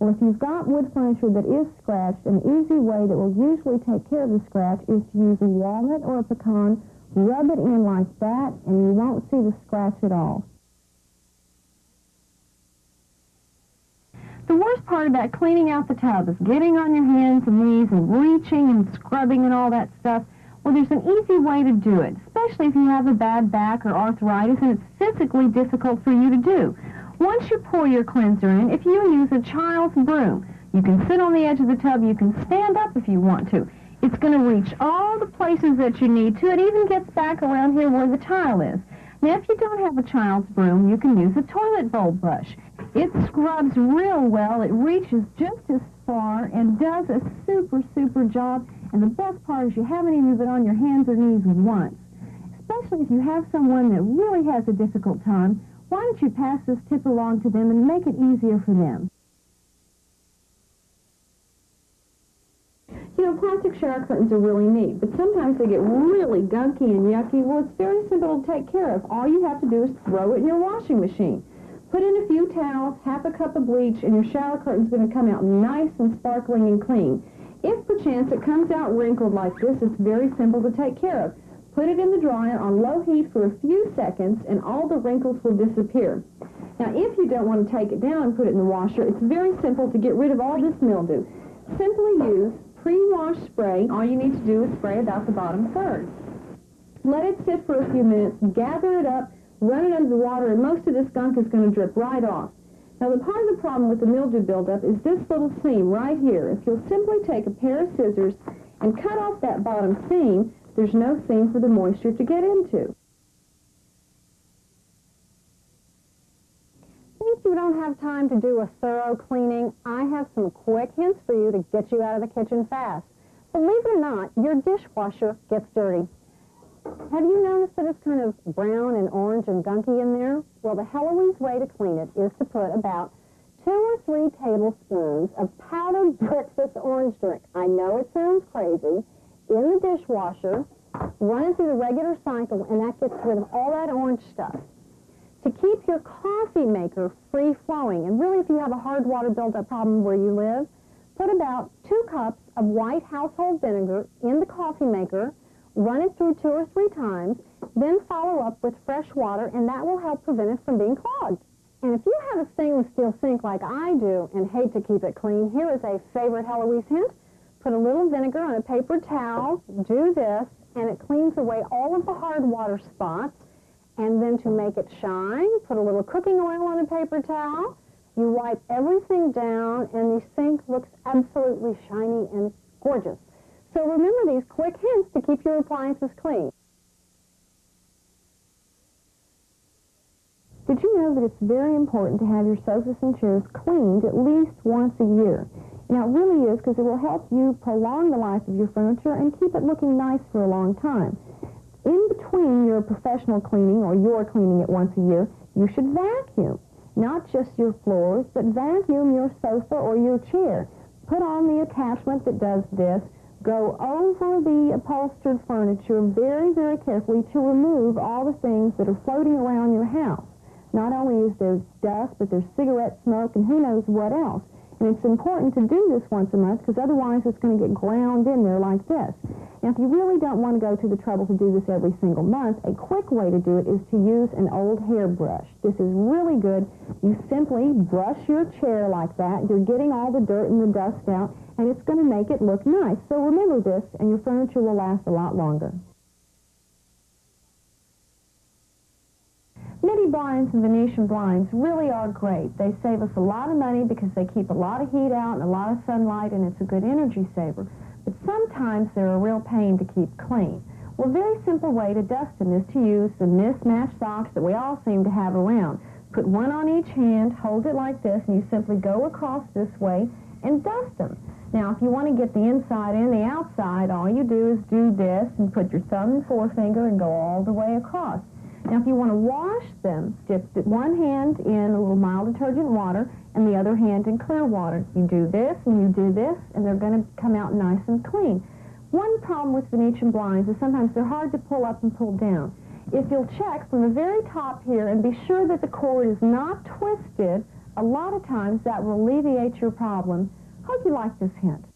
S2: Well, if you've got wood furniture that is scratched, an easy way that will usually take care of the scratch is to use a walnut or a pecan Rub it in like that, and you won't see the scratch at all. The worst part about cleaning out the tub is getting on your hands and knees and reaching and scrubbing and all that stuff. Well, there's an easy way to do it, especially if you have a bad back or arthritis and it's physically difficult for you to do. Once you pour your cleanser in, if you use a child's broom, you can sit on the edge of the tub, you can stand up if you want to. It's going to reach all the places that you need to. It even gets back around here where the tile is. Now, if you don't have a child's broom, you can use a toilet bowl brush. It scrubs real well. It reaches just as far and does a super, super job. And the best part is you haven't even been on your hands or knees once. Especially if you have someone that really has a difficult time, why don't you pass this tip along to them and make it easier for them? You know, plastic shower curtains are really neat, but sometimes they get really gunky and yucky. Well, it's very simple to take care of. All you have to do is throw it in your washing machine. Put in a few towels, half a cup of bleach, and your shower curtain's going to come out nice and sparkling and clean. If perchance it comes out wrinkled like this, it's very simple to take care of. Put it in the dryer on low heat for a few seconds, and all the wrinkles will disappear. Now, if you don't want to take it down and put it in the washer, it's very simple to get rid of all this mildew. Simply use pre-wash spray. All you need to do is spray about the bottom third. Let it sit for a few minutes, gather it up, run it under the water, and most of this gunk is going to drip right off. Now, the part of the problem with the mildew buildup is this little seam right here. If you'll simply take a pair of scissors and cut off that bottom seam, there's no seam for the moisture to get into. Since you don't have time to do a thorough cleaning, I have some quick hints for you to get you out of the kitchen fast. Believe it or not, your dishwasher gets dirty. Have you noticed that it's kind of brown and orange and gunky in there? Well, the Heloise way to clean it is to put about 2 or 3 tablespoons of powdered breakfast orange drink. I know it sounds crazy. In the dishwasher, run it through the regular cycle, and that gets rid of all that orange stuff. To keep your coffee maker free-flowing, and really if you have a hard water buildup problem where you live, put about 2 cups of white household vinegar in the coffee maker, run it through 2 or 3 times, then follow up with fresh water, and that will help prevent it from being clogged. And if you have a stainless steel sink like I do and hate to keep it clean, here is a favorite Heloise hint. Put a little vinegar on a paper towel, do this, and it cleans away all of the hard water spots. And then to make it shine, put a little cooking oil on a paper towel. You wipe everything down, and the sink looks absolutely shiny and gorgeous. So remember these quick hints to keep your appliances clean. Did you know that it's very important to have your sofas and chairs cleaned at least once a year? Now, it really is, because it will help you prolong the life of your furniture and keep it looking nice for a long time. In between your professional cleaning, or your cleaning it once a year, you should vacuum. Not just your floors, but vacuum your sofa or your chair. Put on the attachment that does this. Go over the upholstered furniture very, very carefully to remove all the things that are floating around your house. Not only is there dust, but there's cigarette smoke and who knows what else. And it's important to do this once a month, because otherwise it's going to get ground in there like this. Now, if you really don't want to go to the trouble to do this every single month, a quick way to do it is to use an old hairbrush. This is really good. You simply brush your chair like that. You're getting all the dirt and the dust out, and it's going to make it look nice. So remember this, and your furniture will last a lot longer. Midi blinds and Venetian blinds really are great. They save us a lot of money because they keep a lot of heat out and a lot of sunlight, and it's a good energy saver. But sometimes they're a real pain to keep clean. Well, a very simple way to dust them is to use the mismatched socks that we all seem to have around. Put one on each hand, hold it like this, and you simply go across this way and dust them. Now, if you want to get the inside and the outside, all you do is do this and put your thumb and forefinger and go all the way across. Now, if you want to wash them, dip one hand in a little mild detergent water and the other hand in clear water. You do this and you do this, and they're going to come out nice and clean. One problem with Venetian blinds is sometimes they're hard to pull up and pull down. If you'll check from the very top here and be sure that the cord is not twisted, a lot of times that will alleviate your problem. Hope you like this hint.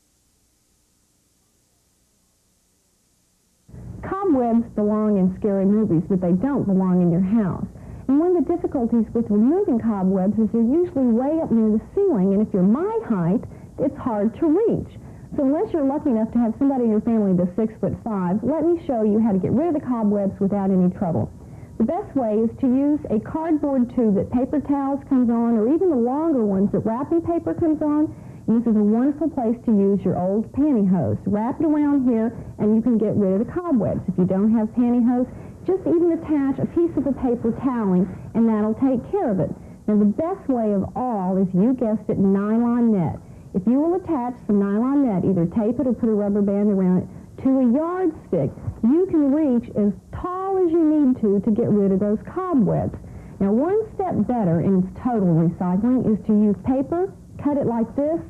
S2: Cobwebs belong in scary movies, but they don't belong in your house. And one of the difficulties with removing cobwebs is they're usually way up near the ceiling, and if you're my height, it's hard to reach. So unless you're lucky enough to have somebody in your family that's 6'5", let me show you how to get rid of the cobwebs without any trouble. The best way is to use a cardboard tube that paper towels comes on, or even the longer ones that wrapping paper comes on. And this is a wonderful place to use your old pantyhose. Wrap it around here, and you can get rid of the cobwebs. If you don't have pantyhose, just even attach a piece of the paper toweling, and that'll take care of it. Now, the best way of all is, you guessed it, nylon net. If you will attach some nylon net, either tape it or put a rubber band around it, to a yardstick, you can reach as tall as you need to get rid of those cobwebs. Now, one step better in total recycling is to use paper, cut it like this,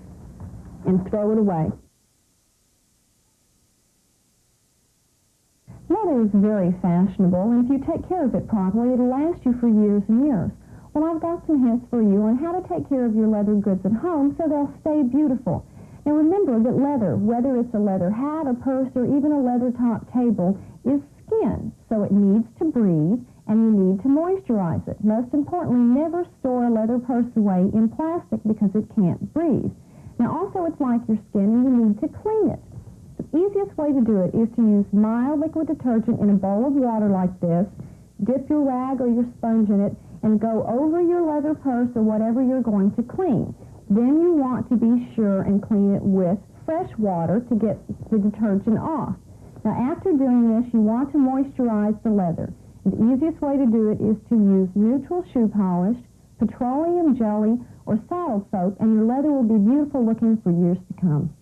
S2: and throw it away. Leather is very fashionable, and if you take care of it properly, it'll last you for years and years. Well, I've got some hints for you on how to take care of your leather goods at home so they'll stay beautiful. Now remember that leather, whether it's a leather hat, a purse, or even a leather top table, is skin, so it needs to breathe, and you need to moisturize it. Most importantly, never store a leather purse away in plastic because it can't breathe. Now also, it's like your skin, and you need to clean it. The easiest way to do it is to use mild liquid detergent in a bowl of water like this, dip your rag or your sponge in it, and go over your leather purse or whatever you're going to clean. Then you want to be sure and clean it with fresh water to get the detergent off. Now, after doing this, you want to moisturize the leather. And the easiest way to do it is to use neutral shoe polish, petroleum jelly, or saddle soap, and your leather will be beautiful looking for years to come.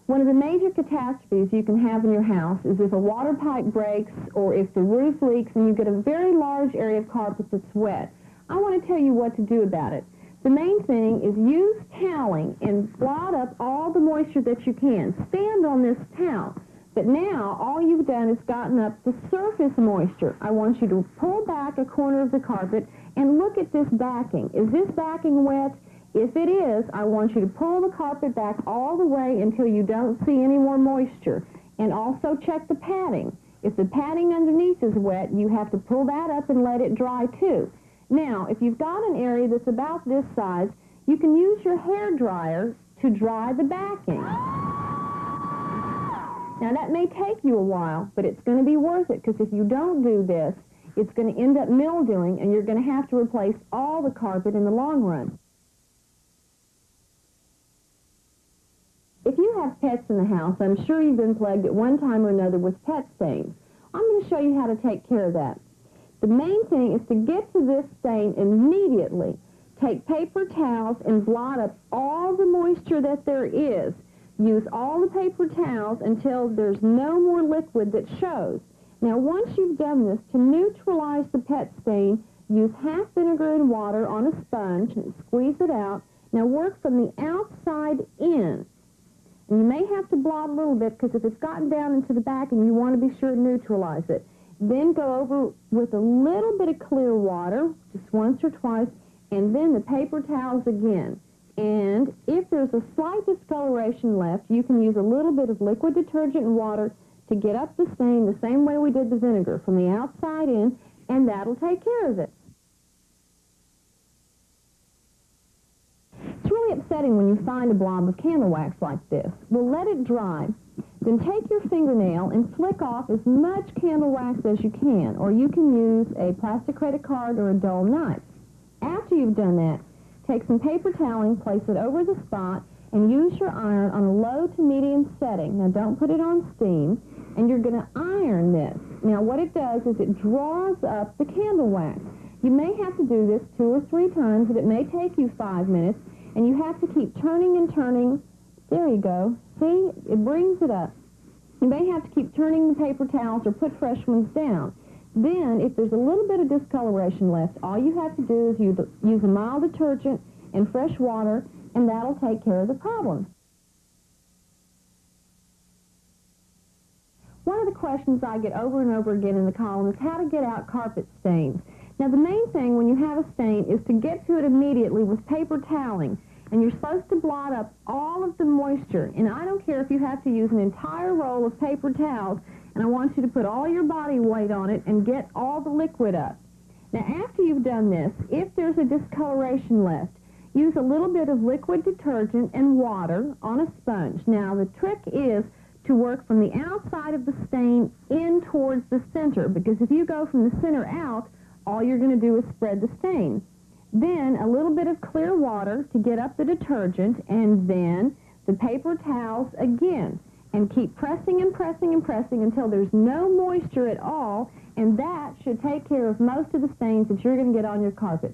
S2: One of the major catastrophes you can have in your house is if a water pipe breaks or if the roof leaks and you get a very large area of carpet that's wet. I want to tell you what to do about it. The main thing is use toweling and blot up all the moisture that you can. Stand on this towel. But now all you've done is gotten up the surface moisture. I want you to pull back a corner of the carpet and look at this backing. Is this backing wet? If it is, I want you to pull the carpet back all the way until you don't see any more moisture. And also check the padding. If the padding underneath is wet, you have to pull that up and let it dry too. Now, if you've got an area that's about this size, you can use your hair dryer to dry the backing. Now, that may take you a while, but it's going to be worth it, because if you don't do this, it's going to end up mildewing, and you're going to have to replace all the carpet in the long run. If you have pets in the house, I'm sure you've been plagued at one time or another with pet stains. I'm going to show you how to take care of that. The main thing is to get to this stain immediately. Take paper towels and blot up all the moisture that there is. Use all the paper towels until there's no more liquid that shows. Now, once you've done this, to neutralize the pet stain, use half vinegar and water on a sponge and squeeze it out. Now, work from the outside in. And you may have to blot a little bit, because if it's gotten down into the back and you want to be sure to neutralize it. Then go over with a little bit of clear water, just once or twice, and then the paper towels again. And if there's a slight discoloration left, you can use a little bit of liquid detergent and water to get up the stain the same way we did the vinegar, from the outside in, and that'll take care of it. It's really upsetting when you find a blob of candle wax like this. Well, let it dry. Then take your fingernail and flick off as much candle wax as you can, or you can use a plastic credit card or a dull knife. After you've done that, take some paper toweling, place it over the spot, and use your iron on a low to medium setting. Now, don't put it on steam, and you're going to iron this. Now, what it does is it draws up the candle wax. You may have to do this 2 or 3 times, but it may take you 5 minutes, and you have to keep turning and turning. There you go. See? It brings it up. You may have to keep turning the paper towels or put fresh ones down. Then, if there's a little bit of discoloration left, all you have to do is use a mild detergent and fresh water, and that'll take care of the problem. One of the questions I get over and over again in the column is how to get out carpet stains. Now, the main thing when you have a stain is to get to it immediately with paper toweling. And you're supposed to blot up all of the moisture. And I don't care if you have to use an entire roll of paper towels, and I want you to put all your body weight on it and get all the liquid up. Now, after you've done this, if there's a discoloration left, use a little bit of liquid detergent and water on a sponge. Now, the trick is to work from the outside of the stain in towards the center, because if you go from the center out, all you're going to do is spread the stain. Then a little bit of clear water to get up the detergent, and then the paper towels again. And keep pressing and pressing and pressing until there's no moisture at all, and that should take care of most of the stains that you're going to get on your carpets.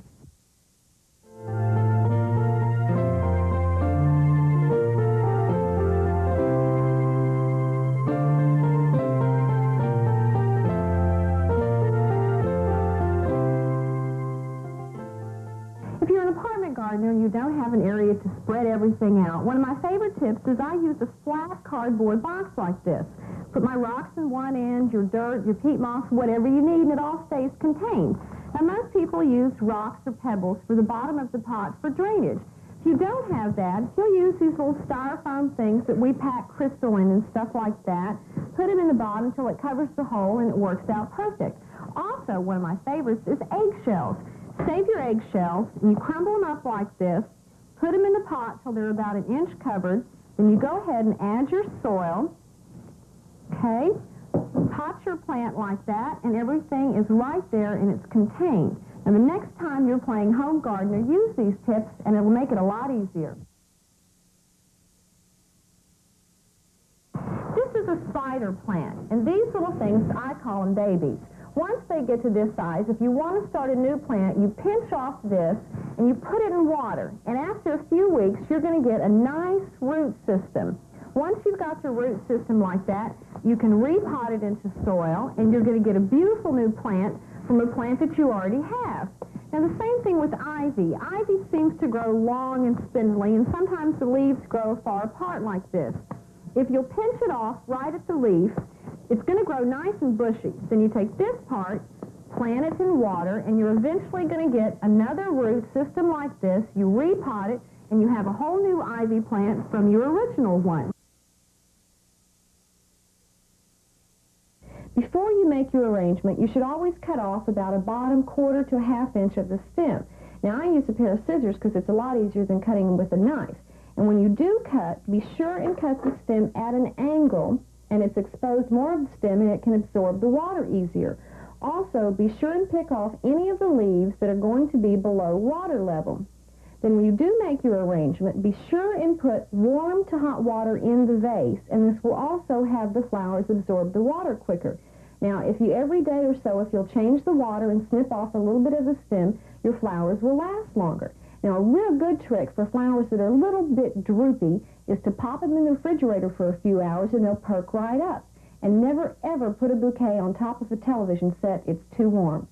S2: If you're an apartment gardener and you don't have an area to spread everything out, one of my favorite tips is I use a flat cardboard box like this. Put my rocks in one end, your dirt, your peat moss, whatever you need, and it all stays contained. Now, most people use rocks or pebbles for the bottom of the pot for drainage. If you don't have that, you'll use these little styrofoam things that we pack crystal in and stuff like that. Put them in the bottom until it covers the hole, and it works out perfect. Also, one of my favorites is eggshells. Save your eggshells, and you crumble them up like this. Put them in the pot till they're about 1 inch covered. Then you go ahead and add your soil. Okay? Pot your plant like that, and everything is right there, and it's contained. And the next time you're playing home gardener, use these tips, and it'll make it a lot easier. This is a spider plant, and these little things, I call them babies. Once they get to this size, if you want to start a new plant, you pinch off this and you put it in water. And after a few weeks, you're going to get a nice root system. Once you've got your root system like that, you can repot it into soil, and you're going to get a beautiful new plant from a plant that you already have. Now, the same thing with ivy. Ivy seems to grow long and spindly, and sometimes the leaves grow far apart like this. If you'll pinch it off right at the leaf, it's going to grow nice and bushy. Then you take this part, plant it in water, and you're eventually going to get another root system like this. You repot it, and you have a whole new ivy plant from your original one. Before you make your arrangement, you should always cut off about a bottom 1/4 to 1/2 inch of the stem. Now, I use a pair of scissors because it's a lot easier than cutting with a knife. And when you do cut, be sure and cut the stem at an angle, and it's exposed more of the stem, and it can absorb the water easier. Also, be sure and pick off any of the leaves that are going to be below water level. Then when you do make your arrangement, be sure and put warm to hot water in the vase, and this will also have the flowers absorb the water quicker. Now, if you every day or so, if you'll change the water and snip off a little bit of the stem, your flowers will last longer. Now, a real good trick for flowers that are a little bit droopy is to pop them in the refrigerator for a few hours, and they'll perk right up. And never, ever put a bouquet on top of a television set. It's too warm.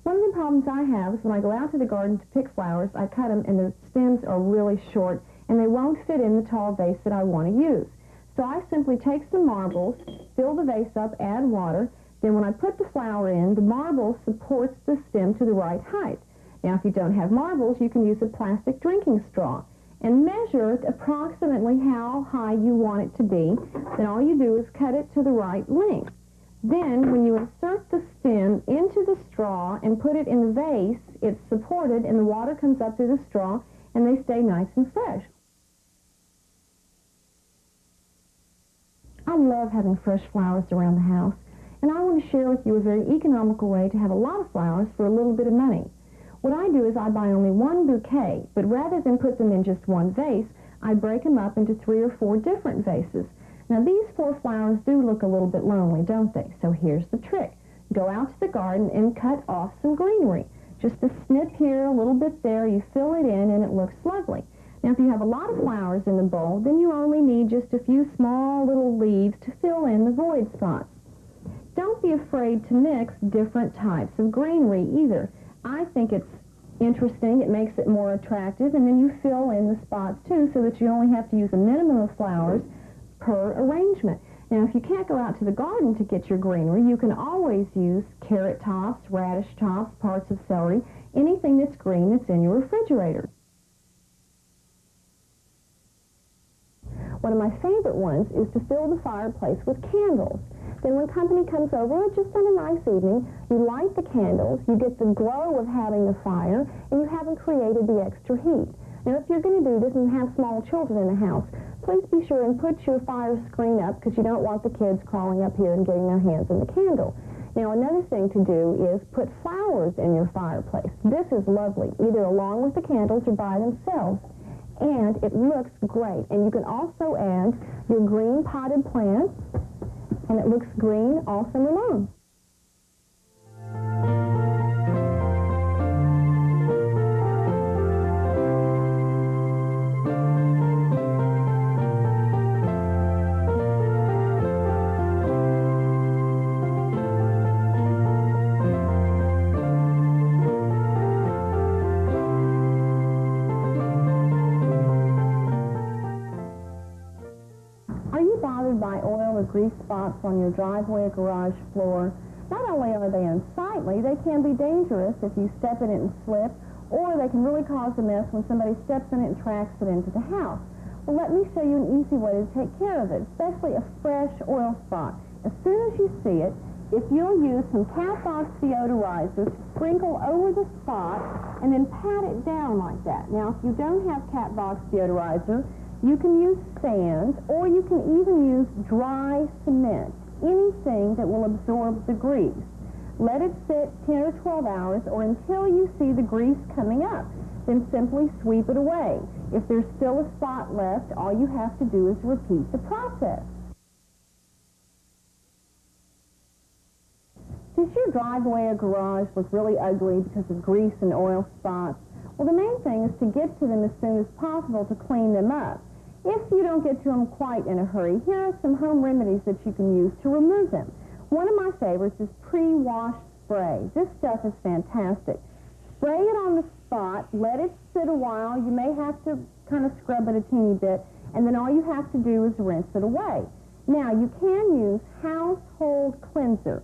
S2: One of the problems I have is when I go out to the garden to pick flowers, I cut them, and the stems are really short, and they won't fit in the tall vase that I want to use. So I simply take some marbles, fill the vase up, add water. Then when I put the flower in, the marble supports the stem to the right height. Now, if you don't have marbles, you can use a plastic drinking straw and measure approximately how high you want it to be. Then all you do is cut it to the right length. Then, when you insert the stem into the straw and put it in the vase, it's supported, and the water comes up through the straw, and they stay nice and fresh. I love having fresh flowers around the house, and I want to share with you a very economical way to have a lot of flowers for a little bit of money. What I do is I buy only one bouquet, but rather than put them in just one vase, I break them up into 3 or 4 different vases. Now, these 4 flowers do look a little bit lonely, don't they? So here's the trick. Go out to the garden and cut off some greenery. Just a snip here, a little bit there, you fill it in, and it looks lovely. Now, if you have a lot of flowers in the bowl, then you only need just a few small little leaves to fill in the void spots. Don't be afraid to mix different types of greenery either. I think it's interesting, it makes it more attractive, and then you fill in the spots too, so that you only have to use a minimum of flowers per arrangement. Now, if you can't go out to the garden to get your greenery, you can always use carrot tops, radish tops, parts of celery, anything that's green that's in your refrigerator. One of my favorite ones is to fill the fireplace with candles. Then when company comes over, just on a nice evening, you light the candles, you get the glow of having the fire, and you haven't created the extra heat. Now, if you're going to do this and you have small children in the house, please be sure and put your fire screen up because you don't want the kids crawling up here and getting their hands in the candle. Now, another thing to do is put flowers in your fireplace. This is lovely, either along with the candles or by themselves. And it looks great. And you can also add your green potted plants, and it looks green all summer long. Are you bothered by oil or grease spots on your driveway or garage floor? Not only are they unsightly, they can be dangerous if you step in it and slip, or they can really cause a mess when somebody steps in it and tracks it into the house. Well, let me show you an easy way to take care of it, especially a fresh oil spot. As soon as you see it, if you'll use some cat box deodorizer, sprinkle over the spot, and then pat it down like that. Now, if you don't have cat box deodorizer, you can use sand, or you can even use dry cement, anything that will absorb the grease. Let it sit 10 or 12 hours or until you see the grease coming up. Then simply sweep it away. If there's still a spot left, all you have to do is repeat the process. Does your driveway or garage look really ugly because of grease and oil spots? Well, the main thing is to get to them as soon as possible to clean them up. If you don't get to them quite in a hurry, here are some home remedies that you can use to remove them. One of my favorites is pre-wash spray. This stuff is fantastic. Spray it on the spot, let it sit a while. You may have to kind of scrub it a teeny bit, and then all you have to do is rinse it away. Now, you can use household cleanser.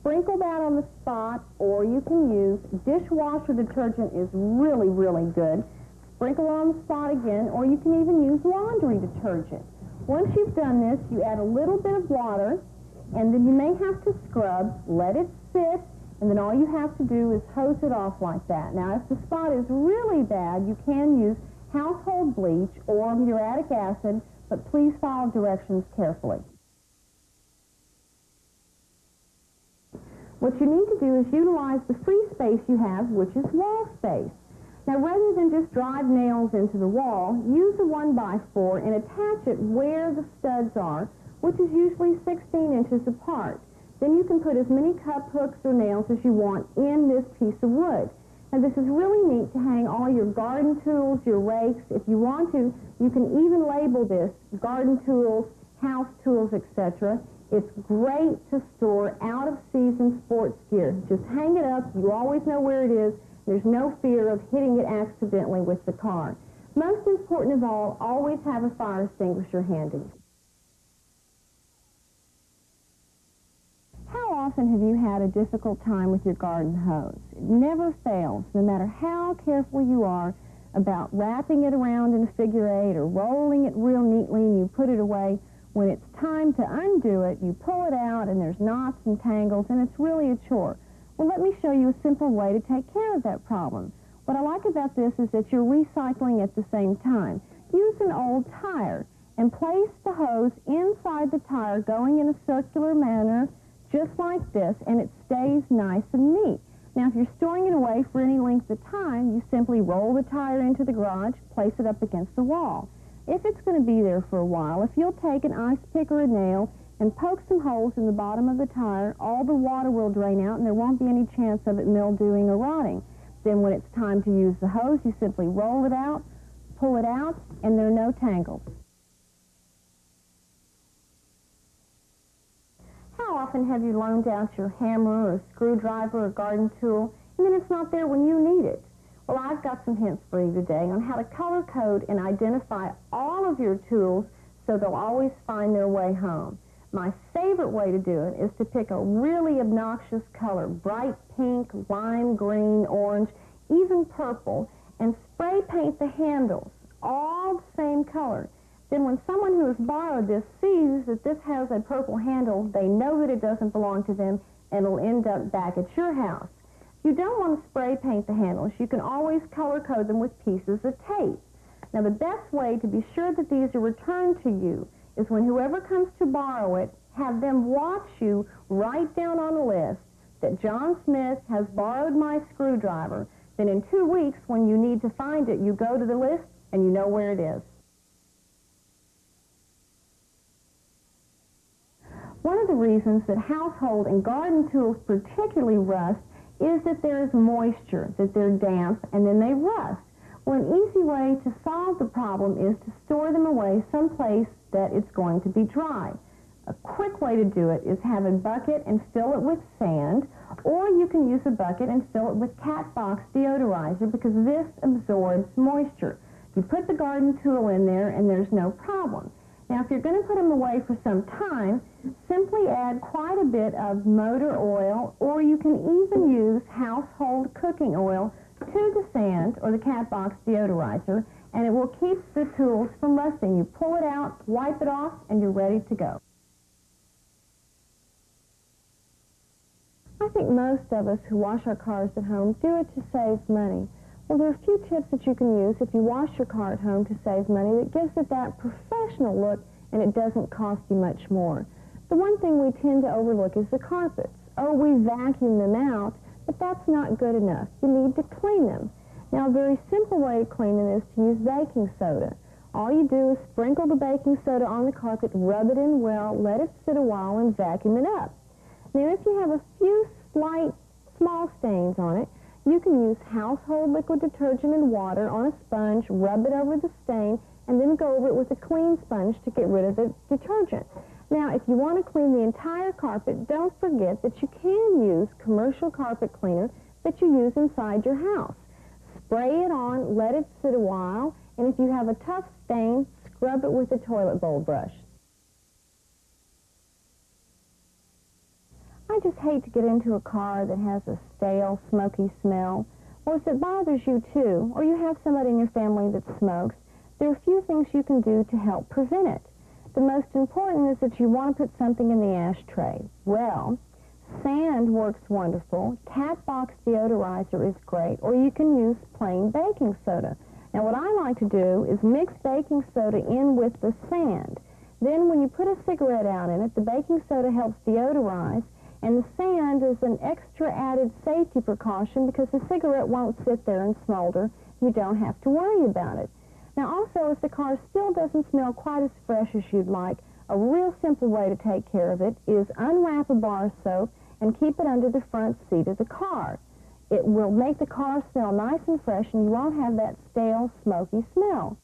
S2: Sprinkle that on the spot, or you can use dishwasher detergent is really, really good. Sprinkle on the spot again, or you can even use laundry detergent. Once you've done this, you add a little bit of water, and then you may have to scrub, let it sit, and then all you have to do is hose it off like that. Now, if the spot is really bad, you can use household bleach or uric acid, but please follow directions carefully. What you need to do is utilize the free space you have, which is wall space. Now, rather than just drive nails into the wall, use a 1x4 and attach it where the studs are, which is usually 16 inches apart. Then you can put as many cup hooks or nails as you want in this piece of wood. Now, this is really neat to hang all your garden tools, your rakes. If you want to, you can even label this garden tools, house tools, etc. It's great to store out-of-season sports gear. Just hang it up. You always know where it is. There's no fear of hitting it accidentally with the car. Most important of all, always have a fire extinguisher handy. How often have you had a difficult time with your garden hose? It never fails, no matter how careful you are about wrapping it around in a figure eight or rolling it real neatly and you put it away. When it's time to undo it, you pull it out and there's knots and tangles and it's really a chore. Well, let me show you a simple way to take care of that problem. What I like about this is that you're recycling at the same time. Use an old tire and place the hose inside the tire going in a circular manner just like this, and it stays nice and neat. Now, if you're storing it away for any length of time, you simply roll the tire into the garage, place it up against the wall. If it's going to be there for a while, if you'll take an ice pick or a nail and poke some holes in the bottom of the tire, all the water will drain out and there won't be any chance of it mildewing or rotting. Then when it's time to use the hose, you simply roll it out, pull it out, and there are no tangles. How often have you loaned out your hammer or screwdriver or garden tool and then it's not there when you need it? Well, I've got some hints for you today on how to color code and identify all of your tools so they'll always find their way home. My favorite way to do it is to pick a really obnoxious color, bright pink, lime green, orange, even in purple and spray paint the handles all the same color. Then when someone who has borrowed this sees that this has a purple handle, they know that it doesn't belong to them and it'll end up back at your house. If you don't want to spray paint the handles, you can always color code them with pieces of tape. Now the best way to be sure that these are returned to you is when whoever comes to borrow it, have them watch you write down on a list that John Smith has borrowed my screwdriver. Then in 2 weeks, when you need to find it, you go to the list and you know where it is. One of the reasons that household and garden tools particularly rust is that there is moisture, that they're damp, and then they rust. Well, an easy way to solve the problem is to store them away someplace that it's going to be dry. A quick way to do it is have a bucket and fill it with sand, or you can use a bucket and fill it with cat box deodorizer because this absorbs moisture. You put the garden tool in there and there's no problem. Now, if you're going to put them away for some time, simply add quite a bit of motor oil, or you can even use household cooking oil to the sand or the cat box deodorizer, and it will keep the tools from rusting. You pull it out, wipe it off, and you're ready to go. I think most of us who wash our cars at home do it to save money. Well, there are a few tips that you can use if you wash your car at home to save money that gives it that professional look and it doesn't cost you much more. The one thing we tend to overlook is the carpets. Oh, we vacuum them out, but that's not good enough. You need to clean them. Now, a very simple way to clean them is to use baking soda. All you do is sprinkle the baking soda on the carpet, rub it in well, let it sit a while, and vacuum it up. Now, if you have a few slight, small stains on it, you can use household liquid detergent and water on a sponge, rub it over the stain, and then go over it with a clean sponge to get rid of the detergent. Now, if you want to clean the entire carpet, don't forget that you can use commercial carpet cleaner that you use inside your house. Spray it on, let it sit a while, and if you have a tough stain, scrub it with a toilet bowl brush. I just hate to get into a car that has a stale, smoky smell. Or if it bothers you too, or you have somebody in your family that smokes, there are a few things you can do to help prevent it. The most important is that you want to put something in the ashtray. Well, sand works wonderful. Cat box deodorizer is great, or you can use plain baking soda. Now, what I like to do is mix baking soda in with the sand. Then when you put a cigarette out in it, the baking soda helps deodorize, and the sand is an extra added safety precaution because the cigarette won't sit there and smolder. You don't have to worry about it. Now also, if the car still doesn't smell quite as fresh as you'd like, a real simple way to take care of it is unwrap a bar of soap and keep it under the front seat of the car. It will make the car smell nice and fresh and you won't have that stale, smoky smell.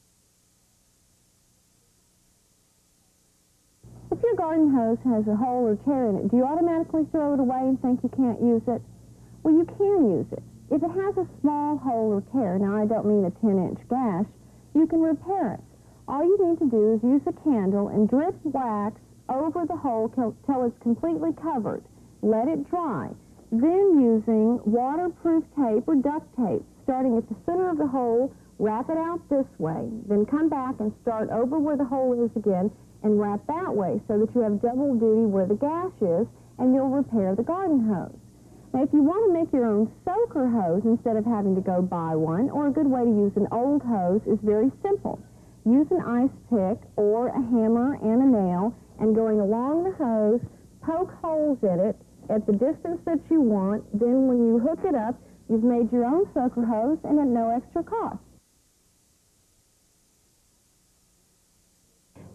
S2: If your garden hose has a hole or tear in it, do you automatically throw it away and think you can't use it? Well, you can use it. If it has a small hole or tear, now I don't mean a 10-inch gash, you can repair it. All you need to do is use a candle and drip wax over the hole till it's completely covered. Let it dry. Then using waterproof tape or duct tape, starting at the center of the hole, wrap it out this way. Then come back and start over where the hole is again and wrap that way so that you have double duty where the gash is and you'll repair the garden hose. Now, if you want to make your own soaker hose instead of having to go buy one, or a good way to use an old hose is very simple. Use an ice pick or a hammer and a nail, and going along the hose, poke holes in it at the distance that you want. Then when you hook it up, you've made your own soaker hose and at no extra cost.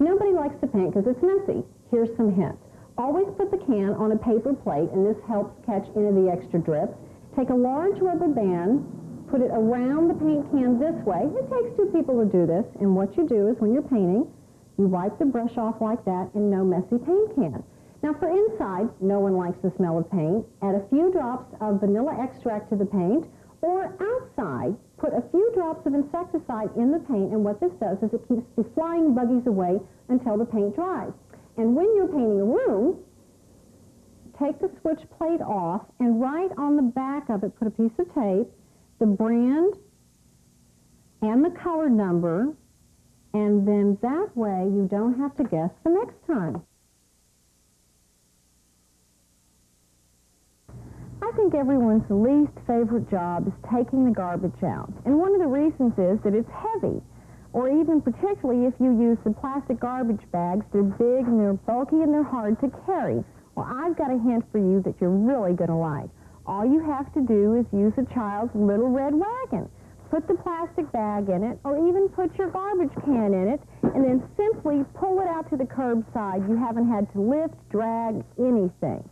S2: Nobody likes to paint because it's messy. Here's some hints. Always put the can on a paper plate, and this helps catch any of the extra drips. Take a large rubber band, put it around the paint can this way. It takes 2 people to do this, and what you do is when you're painting, you wipe the brush off like that in no messy paint can. Now for inside, no one likes the smell of paint. Add a few drops of vanilla extract to the paint, or outside, put a few drops of insecticide in the paint, and what this does is it keeps the flying buggies away until the paint dries. And when you're painting a room, take the switch plate off and right on the back of it put a piece of tape,
S1: the brand and the color number, and then that way you don't have to guess the next time. I think everyone's least favorite job is taking the garbage out. And one of the reasons is that it's heavy, or even particularly if you use the plastic garbage bags. They're big and they're bulky and they're hard to carry. Well, I've got a hint for you that you're really going to like. All you have to do is use a child's little red wagon. Put the plastic bag in it, or even put your garbage can in it, and then simply pull it out to the curbside. You haven't had to lift, drag, anything.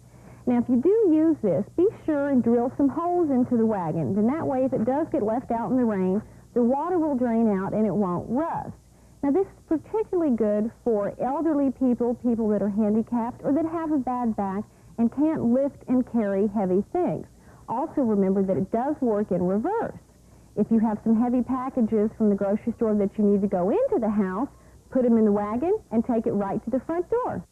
S1: Now, if you do use this, be sure and drill some holes into the wagon. Then that way, if it does get left out in the rain, the water will drain out and it won't rust. Now, this is particularly good for elderly people, people that are handicapped, or that have a bad back and can't lift and carry heavy things. Also, remember that it does work in reverse. If you have some heavy packages from the grocery store that you need to go into the house, put them in the wagon and take it right to the front door.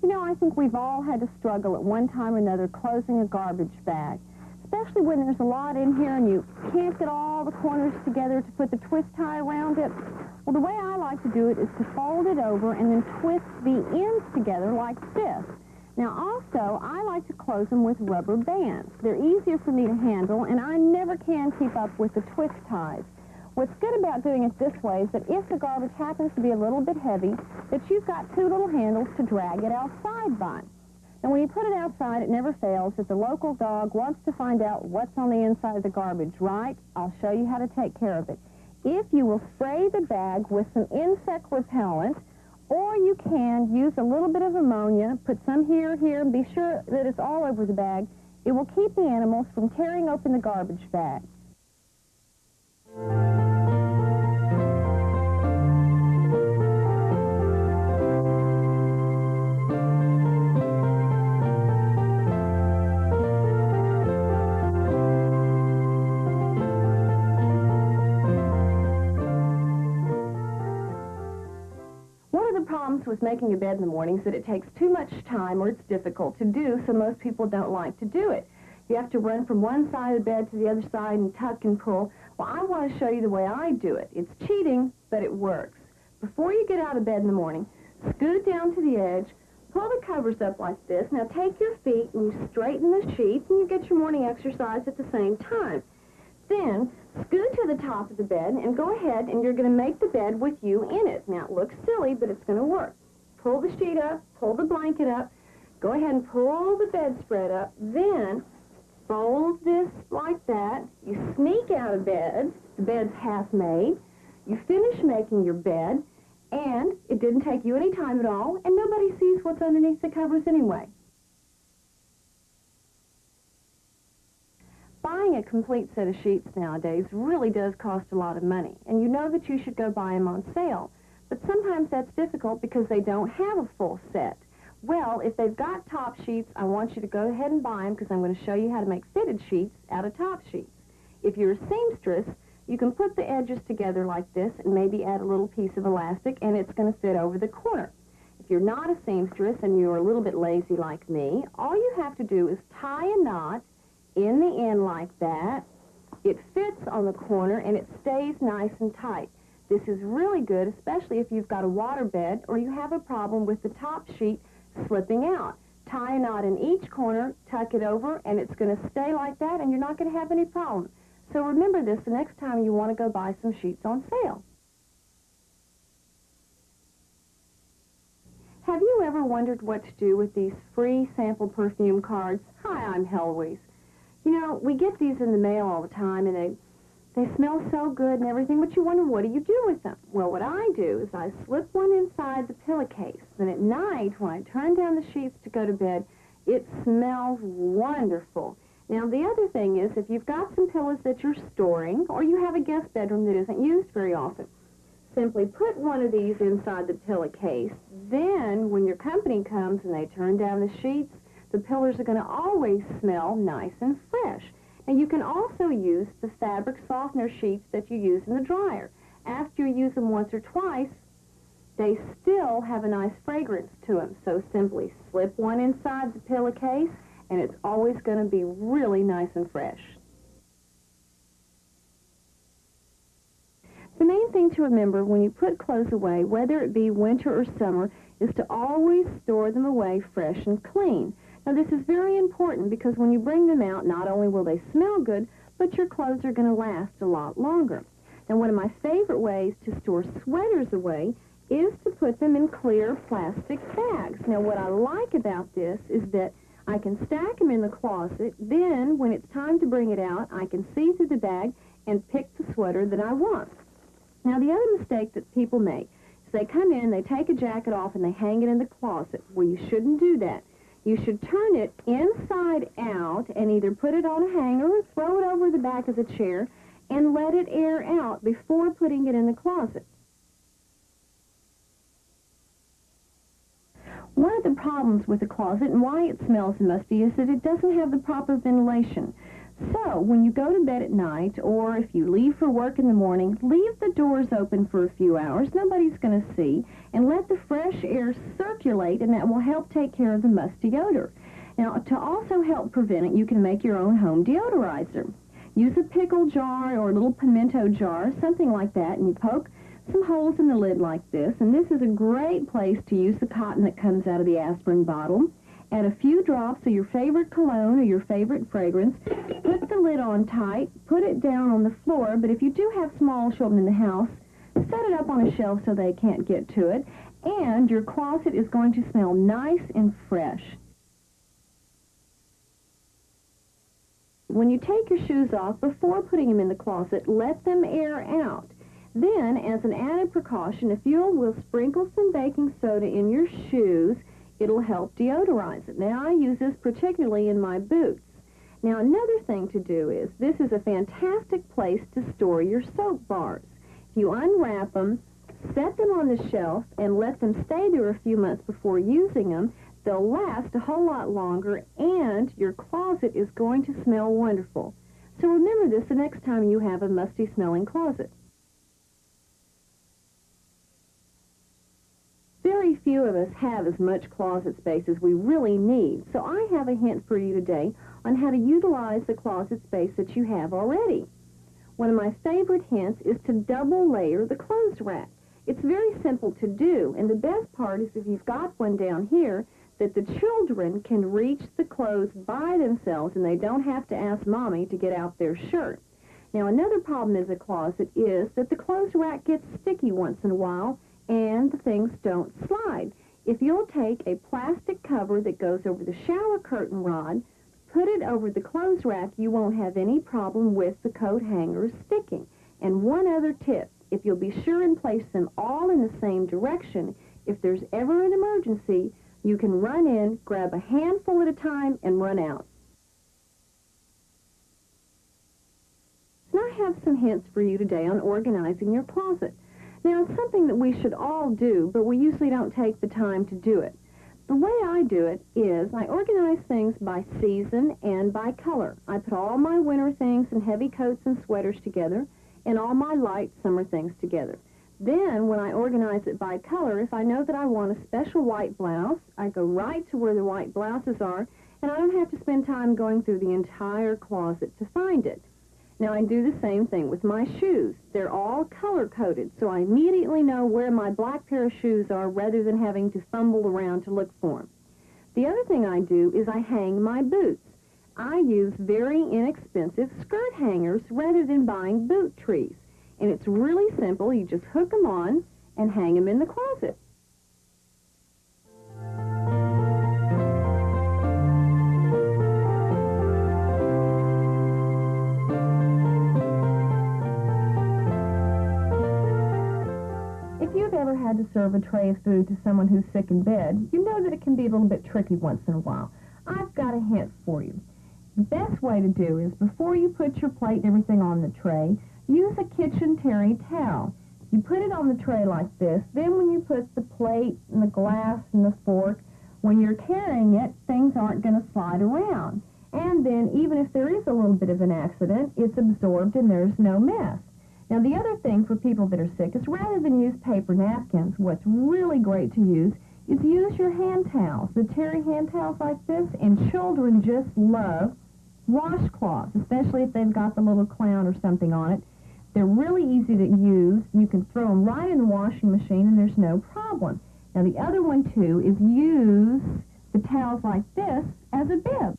S1: You know, I think we've all had to struggle at one time or another closing a garbage bag, especially when there's a lot in here and you can't get all the corners together to put the twist tie around it. Well, the way I like to do it is to fold it over and then twist the ends together like this. Now, also, I like to close them with rubber bands. They're easier for me to handle, and I never can keep up with the twist ties. What's good about doing it this way is that if the garbage happens to be a little bit heavy, that you've got two little handles to drag it outside by. And when you put it outside, it never fails. If the local dog wants to find out what's on the inside of the garbage, right, I'll show you how to take care of it. If you will spray the bag with some insect repellent, or you can use a little bit of ammonia, put some here, and be sure that it's all over the bag, it will keep the animals from tearing open the garbage bag. With making your bed in the morning is that it takes too much time, or it's difficult to do, so most people don't like to do it. You have to run from one side of the bed to the other side and tuck and pull. Well, I want to show you the way I do it. It's cheating, but it works. Before you get out of bed in the morning, scoot down to the edge, pull the covers up like this. Now take your feet and you straighten the sheets and you get your morning exercise at the same time. Then scoot to the top of the bed and go ahead and you're going to make the bed with you in it. Now it looks silly, but it's going to work. Pull the sheet up, pull the blanket up, go ahead and pull the bedspread up, then fold this like that. You sneak out of bed, the bed's half made, you finish making your bed, and it didn't take you any time at all, and nobody sees what's underneath the covers anyway. Buying a complete set of sheets nowadays really does cost a lot of money, and you know that you should go buy them on sale. But sometimes that's difficult because they don't have a full set. Well, if they've got top sheets, I want you to go ahead and buy them because I'm going to show you how to make fitted sheets out of top sheets. If you're a seamstress, you can put the edges together like this and maybe add a little piece of elastic and it's going to fit over the corner. If you're not a seamstress and you're a little bit lazy like me, all you have to do is tie a knot in the end like that. It fits on the corner and it stays nice and tight. This is really good, especially if you've got a water bed or you have a problem with the top sheet slipping out. Tie a knot in each corner, tuck it over, and it's going to stay like that, and you're not going to have any problem. So remember this the next time you want to go buy some sheets on sale. Have you ever wondered what to do with these free sample perfume cards? Hi, I'm Heloise. You know, we get these in the mail all the time, and they smell so good and everything, but you wonder, what do you do with them? Well, what I do is I slip one inside the pillowcase. Then at night, when I turn down the sheets to go to bed, it smells wonderful. Now, the other thing is, if you've got some pillows that you're storing, or you have a guest bedroom that isn't used very often, simply put one of these inside the pillowcase. Then, when your company comes and they turn down the sheets, the pillows are going to always smell nice and fresh. Now, you can also use the fabric softener sheets that you use in the dryer. After you use them once or twice, they still have a nice fragrance to them. So simply slip one inside the pillowcase and it's always going to be really nice and fresh. The main thing to remember when you put clothes away, whether it be winter or summer, is to always store them away fresh and clean. Now this is very important because when you bring them out, not only will they smell good, but your clothes are going to last a lot longer. Now one of my favorite ways to store sweaters away is to put them in clear plastic bags. Now what I like about this is that I can stack them in the closet, then when it's time to bring it out, I can see through the bag and pick the sweater that I want. Now the other mistake that people make is they come in, they take a jacket off, and they hang it in the closet. Well, you shouldn't do that. You should turn it inside out and either put it on a hanger or throw it over the back of the chair and let it air out before putting it in the closet. One of the problems with the closet and why it smells musty is that it doesn't have the proper ventilation. So, when you go to bed at night, or if you leave for work in the morning, leave the doors open for a few hours, nobody's going to see, and let the fresh air circulate, and that will help take care of the musty odor. Now, to also help prevent it, you can make your own home deodorizer. Use a pickle jar or a little pimento jar, something like that, and you poke some holes in the lid like this, and this is a great place to use the cotton that comes out of the aspirin bottle. Add a few drops of your favorite cologne or your favorite fragrance. Put the lid on tight. Put it down on the floor, but if you do have small children in the house, set it up on a shelf so they can't get to it, and your closet is going to smell nice and fresh. When you take your shoes off, before putting them in the closet, let them air out. Then, as an added precaution, if you will sprinkle some baking soda in your shoes, it'll help deodorize it. Now, I use this particularly in my boots. Now, another thing to do is, this is a fantastic place to store your soap bars. If you unwrap them, set them on the shelf, and let them stay there a few months before using them, they'll last a whole lot longer, and your closet is going to smell wonderful. So remember this the next time you have a musty-smelling closet. Very few of us have as much closet space as we really need, so I have a hint for you today on how to utilize the closet space that you have already. One of my favorite hints is to double layer the clothes rack. It's very simple to do, and the best part is if you've got one down here, that the children can reach the clothes by themselves and they don't have to ask Mommy to get out their shirt. Now, another problem in the closet is that the clothes rack gets sticky once in a while, and the things don't slide. If you'll take a plastic cover that goes over the shower curtain rod, put it over the clothes rack, you won't have any problem with the coat hangers sticking. And one other tip, if you'll be sure and place them all in the same direction, if there's ever an emergency, you can run in, grab a handful at a time, and run out. And I have some hints for you today on organizing your closet. Now, it's something that we should all do, but we usually don't take the time to do it. The way I do it is I organize things by season and by color. I put all my winter things and heavy coats and sweaters together and all my light summer things together. Then, when I organize it by color, if I know that I want a special white blouse, I go right to where the white blouses are, and I don't have to spend time going through the entire closet to find it. Now, I do the same thing with my shoes. They're all color-coded, so I immediately know where my black pair of shoes are rather than having to fumble around to look for them. The other thing I do is I hang my boots. I use very inexpensive skirt hangers rather than buying boot trees. And it's really simple. You just hook them on and hang them in the closet. If you've ever had to serve a tray of food to someone who's sick in bed, you know that it can be a little bit tricky once in a while. I've got a hint for you. The best way to do is before you put your plate and everything on the tray, use a kitchen terry towel. You put it on the tray like this, then when you put the plate and the glass and the fork, when you're carrying it, things aren't going to slide around. And then even if there is a little bit of an accident, it's absorbed and there's no mess. Now, the other thing for people that are sick is rather than use paper napkins, what's really great to use
S2: is use your hand towels, the terry hand towels like this, and children just love washcloths, especially if they've got the little clown or something on it. They're really easy to use. You can throw them right in the washing machine and there's no problem. Now the other one too is use the towels like this as a bib.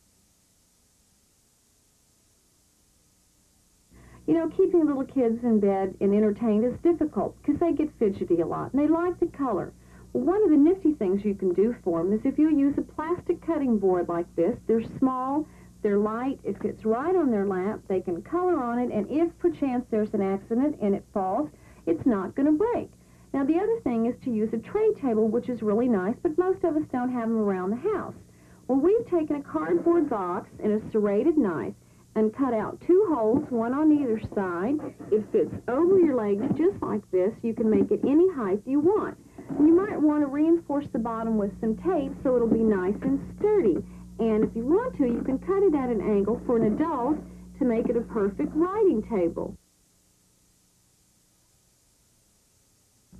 S2: You know, keeping little kids in bed and entertained is difficult because they get fidgety a lot and they like the color. Well, one of the nifty things you can do for them is if you use a plastic cutting board like this, they're small, they're light, it fits right on their lap, they can color on it, and if perchance there's an accident and it falls, it's not going to break. Now the other thing is to use a tray table, which is really nice, but most of us don't have them around the house. Well, we've taken a cardboard box and a serrated knife and cut out 2 holes, one on either side. It fits over your legs just like this. You can make it any height you want. You might want to reinforce the bottom with some tape so it'll be nice and sturdy. And if you want to, you can cut it at an angle for an adult to make it a perfect writing table.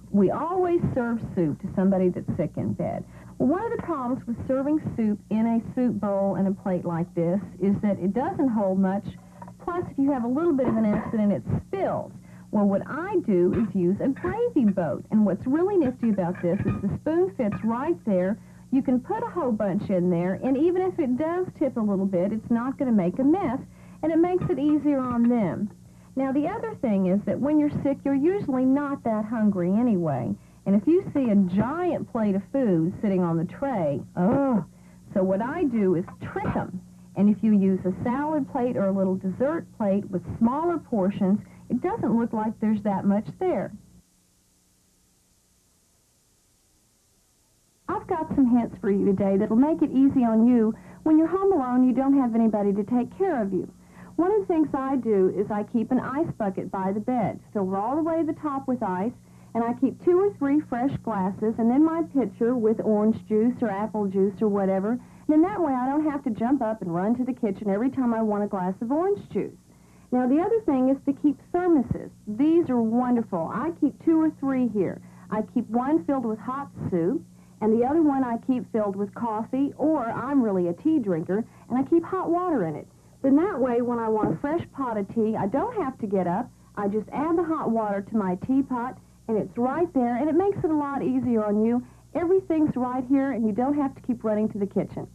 S2: We always serve soup to somebody that's sick in bed. Well, one of the problems with serving soup in a soup bowl and a plate like this is that it doesn't hold much. Plus, if you have a little bit of an accident, it spills. Well, what I do is use a gravy boat. And what's really nifty about this is the spoon fits right there. You can put a whole bunch in there, and even if it does tip a little bit, it's not going to make a mess, and it makes it easier on them. Now, the other thing is that when you're sick, you're usually not that hungry anyway. And if you see a giant plate of food sitting on the tray, oh, so what I do is trick them. And if you use a salad plate or a little dessert plate with smaller portions, it doesn't look like there's that much there. I've got some hints for you today that'll make it easy on you when you're home alone, you don't have anybody to take care of you. One of the things I do is I keep an ice bucket by the bed, filled all the way to the top with ice, and I keep 2 or 3 fresh glasses, and then my pitcher with orange juice or apple juice or whatever, and then that way I don't have to jump up and run to the kitchen every time I want a glass of orange juice. Now the other thing is to keep thermoses. These are wonderful. I keep 2 or 3 here. I keep one filled with hot soup, and the other one I keep filled with coffee, or I'm really a tea drinker, and I keep hot water in it. Then that way, when I want a fresh pot of tea, I don't have to get up. I just add the hot water to my teapot, and it's right there, and it makes it a lot easier on you. Everything's right here, and you don't have to keep running to the kitchen.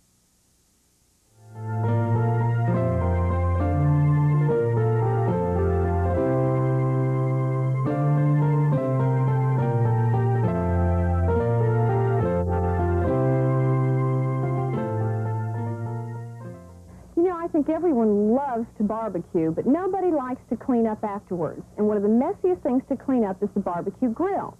S2: I think everyone loves to barbecue, but nobody likes to clean up afterwards. And one of the messiest things to clean up is the barbecue grill.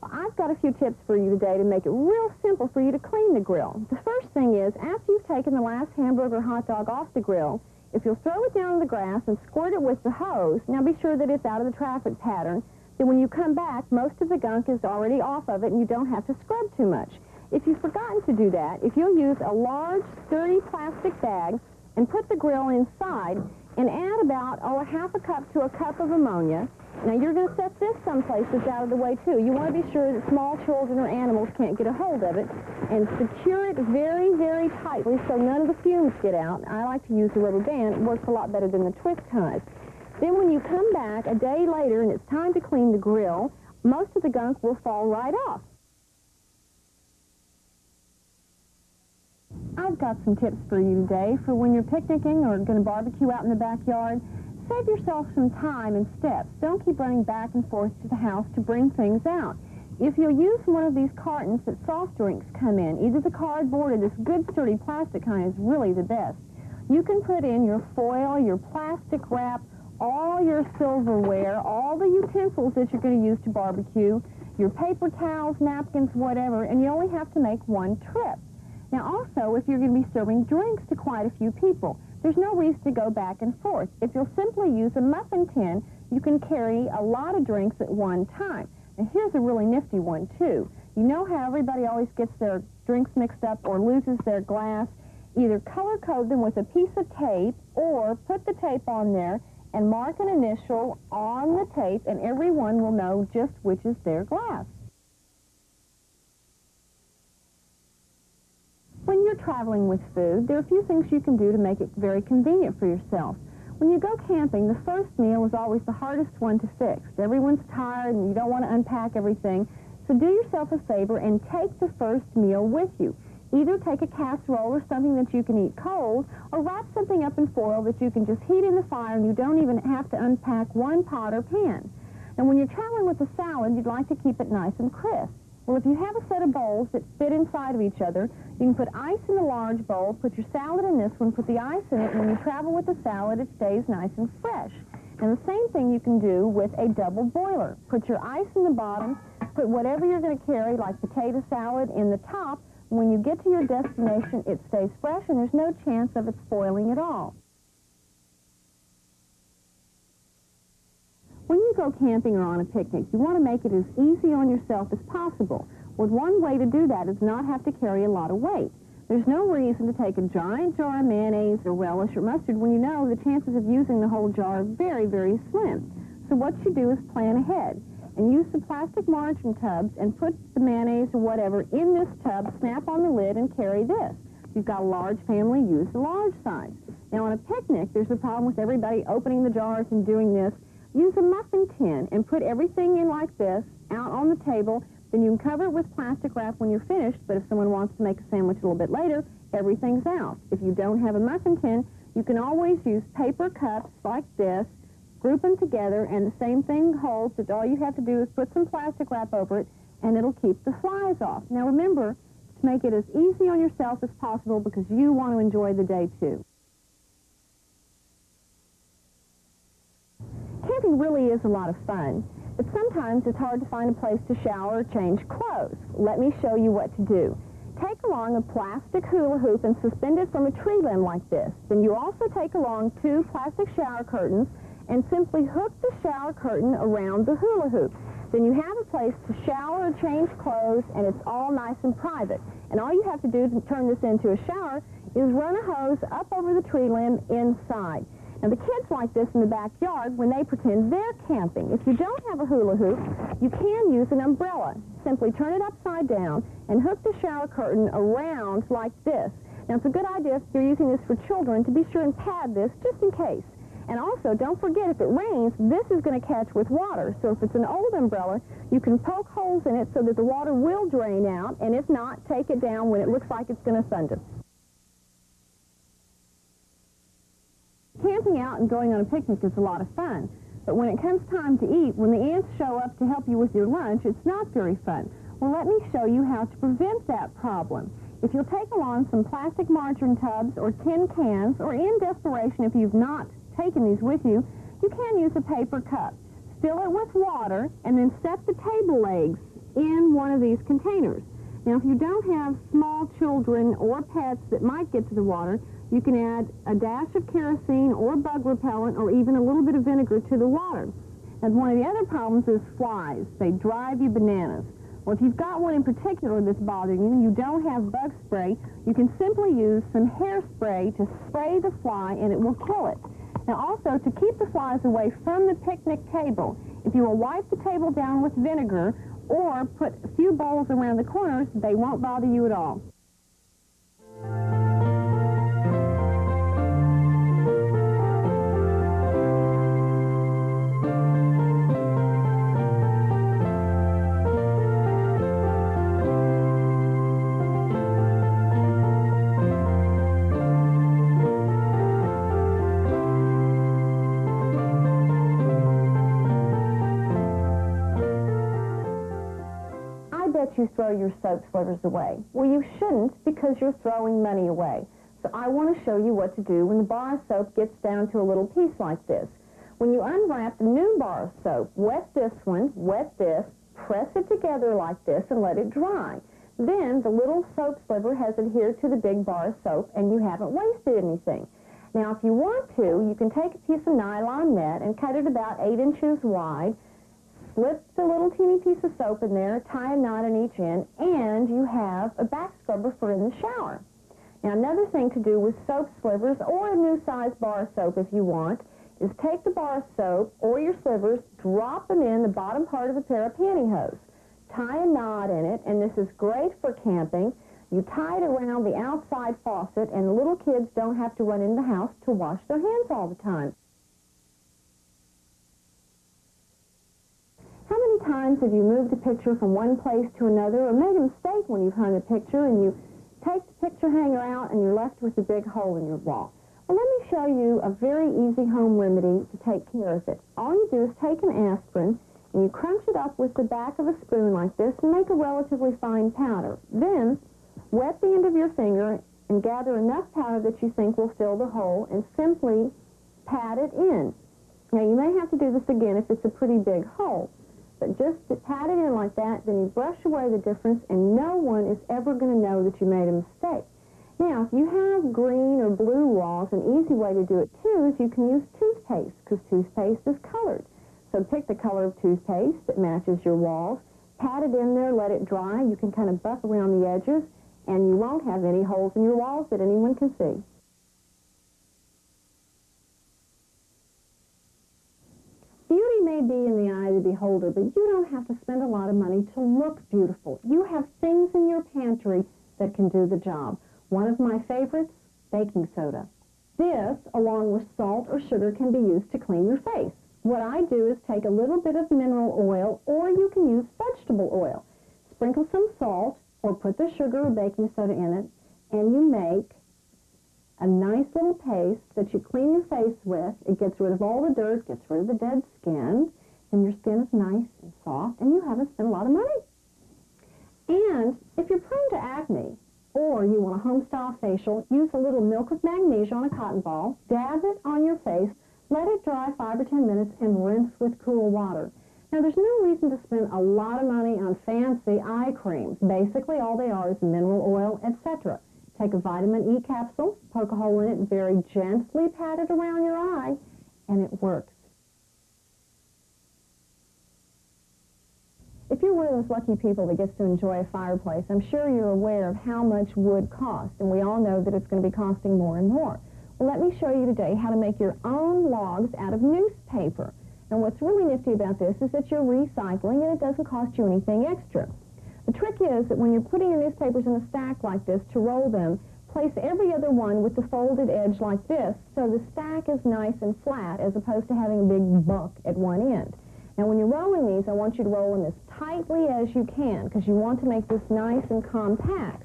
S2: I've got a few tips for you today to make it real simple for you to clean the grill. The first thing is, after you've taken the last hamburger or hot dog off the grill, if you'll throw it down on the grass and squirt it with the hose, now be sure that it's out of the traffic pattern, then when you come back, most of the gunk is already off of it and you don't have to scrub too much. If you've forgotten to do that, if you'll use a large, sturdy plastic bag and put the grill inside and add about, a half a cup to a cup of ammonia. Now, you're going to set this someplace that's out of the way, too. You want to be sure that small children or animals can't get a hold of it, and secure it very, very tightly so none of the fumes get out. I like to use a rubber band. It works a lot better than the twist ties. Then when you come back a day later and it's time to clean the grill, most of the gunk will fall right off. I've got some tips for you today for when you're picnicking or going to barbecue out in the backyard. Save yourself some time and steps. Don't keep running back and forth to the house to bring things out. If you'll use one of these cartons that soft drinks come in, either the cardboard or this good sturdy plastic kind is really the best. You can put in your foil, your plastic wrap, all your silverware, all the utensils that you're going to use to barbecue, your paper towels, napkins, whatever, and you only have to make one trip. Now also, if you're going to be serving drinks to quite a few people, there's no reason to go back and forth. If you'll simply use a muffin tin, you can carry a lot of drinks at one time. Now here's a really nifty one too. You know how everybody always gets their drinks mixed up or loses their glass? Either color code them with a piece of tape or put the tape on there and mark an initial on the tape, and everyone will know just which is their glass. When you're traveling with food, there are a few things you can do to make it very convenient for yourself. When you go camping, the first meal is always the hardest one to fix. Everyone's tired and you don't want to unpack everything. So do yourself a favor and take the first meal with you. Either take a casserole or something that you can eat cold, or wrap something up in foil that you can just heat in the fire and you don't even have to unpack one pot or pan. And when you're traveling with a salad, you'd like to keep it nice and crisp. Well, if you have a set of bowls that fit inside of each other, you can put ice in the large bowl, put your salad in this one, put the ice in it, and when you travel with the salad, it stays nice and fresh. And the same thing you can do with a double boiler. Put your ice in the bottom, put whatever you're going to carry, like potato salad, in the top. When you get to your destination, it stays fresh, and there's no chance of it spoiling at all. When you go camping or on a picnic, you want to make it as easy on yourself as possible. Well, one way to do that is not have to carry a lot of weight. There's no reason to take a giant jar of mayonnaise or relish or mustard when you know the chances of using the whole jar are very, very slim. So what you do is plan ahead and use the plastic margarine tubs and put the mayonnaise or whatever in this tub, snap on the lid, and carry this. If you've got a large family, use the large size. Now, on a picnic, there's a problem with everybody opening the jars and doing this. Use a muffin tin and put everything in like this, out on the table. Then you can cover it with plastic wrap when you're finished, but if someone wants to make a sandwich a little bit later, everything's out. If you don't have a muffin tin, you can always use paper cups like this, group them together, and the same thing holds. That all you have to do is put some plastic wrap over it, and it'll keep the flies off. Now remember to make it as easy on yourself as possible because you want to enjoy the day too. Camping really is a lot of fun, but sometimes it's hard to find a place to shower or change clothes. Let me show you what to do. Take along a plastic hula hoop and suspend it from a tree limb like this. Then you also take along 2 plastic shower curtains and simply hook the shower curtain around the hula hoop. Then you have a place to shower or change clothes, and it's all nice and private. And all you have to do to turn this into a shower is run a hose up over the tree limb inside. Now, the kids like this in the backyard when they pretend they're camping. If you don't have a hula hoop, you can use an umbrella. Simply turn it upside down and hook the shower curtain around like this. Now, it's a good idea if you're using this for children to be sure and pad this just in case. And also, don't forget, if it rains, this is going to catch with water. So if it's an old umbrella, you can poke holes in it so that the water will drain out, and if not, take it down when it looks like it's going to thunder. Camping out and going on a picnic is a lot of fun, but when it comes time to eat, when the ants show up to help you with your lunch, it's not very fun. Well, let me show you how to prevent that problem. If you'll take along some plastic margarine tubs or tin cans, or in desperation, if you've not taken these with you, you can use a paper cup. Fill it with water, and then set the table legs in one of these containers. Now, if you don't have small children or pets that might get to the water, you can add a dash of kerosene or bug repellent or even a little bit of vinegar to the water. And one of the other problems is flies. They drive you bananas. Well, if you've got one in particular that's bothering you and you don't have bug spray, you can simply use some hairspray to spray the fly and it will kill it. Now also, to keep the flies away from the picnic table, if you will wipe the table down with vinegar or put a few bowls around the corners, they won't bother you at all. You throw your soap slivers away. Well, you shouldn't, because you're throwing money away. So I want to show you what to do when the bar of soap gets down to a little piece like this. When you unwrap the new bar of soap, wet this one, wet this, press it together like this, and let it dry. Then the little soap sliver has adhered to the big bar of soap, and you haven't wasted anything. Now, if you want to, you can take a piece of nylon net and cut it about 8 inches wide, slip the little teeny piece of soap in there, tie a knot in each end, and you have a back scrubber for in the shower. Now, another thing to do with soap slivers, or a new size bar of soap if you want, is take the bar of soap or your slivers, drop them in the bottom part of a pair of pantyhose. Tie a knot in it, and this is great for camping. You tie it around the outside faucet, and the little kids don't have to run in the house to wash their hands all the time. How many times have you moved a picture from one place to another, or made a mistake when you've hung a picture and you take the picture hanger out and you're left with a big hole in your wall? Well, let me show you a very easy home remedy to take care of it. All you do is take an aspirin and you crunch it up with the back of a spoon like this and make a relatively fine powder. Then, wet the end of your finger and gather enough powder that you think will fill the hole and simply pat it in. Now, you may have to do this again if it's a pretty big hole, but just to pat it in like that, then you brush away the difference and no one is ever going to know that you made a mistake. Now, if you have green or blue walls, an easy way to do it too is you can use toothpaste, because toothpaste is colored. So pick the color of toothpaste that matches your walls, pat it in there, let it dry. You can kind of buff around the edges, and you won't have any holes in your walls that anyone can see. Beauty may be in the eye of the beholder, but you don't have to spend a lot of money to look beautiful. You have things in your pantry that can do the job. One of my favorites, baking soda. This, along with salt or sugar, can be used to clean your face. What I do is take a little bit of mineral oil, or you can use vegetable oil. Sprinkle some salt, or put the sugar or baking soda in it, and you make a nice little paste that you clean your face with. It gets rid of all the dirt, gets rid of the dead skin, and your skin is nice and soft, and you haven't spent a lot of money. And if you're prone to acne, or you want a home-style facial, use a little milk of magnesia on a cotton ball, dab it on your face, let it dry 5 or 10 minutes, and rinse with cool water. Now, there's no reason to spend a lot of money on fancy eye creams. Basically, all they are is mineral oil, etc. Take a vitamin E capsule, poke a hole in it, and very gently pat it around your eye, and it works. If you're one of those lucky people that gets to enjoy a fireplace, I'm sure you're aware of how much wood costs, and we all know that it's going to be costing more and more. Well, let me show you today how to make your own logs out of newspaper. And what's really nifty about this is that you're recycling, and it doesn't cost you anything extra. The trick is that when you're putting your newspapers in a stack like this, to roll them, place every other one with the folded edge like this, so the stack is nice and flat as opposed to having a big bump at one end. Now, when you're rolling these, I want you to roll them as tightly as you can, because you want to make this nice and compact.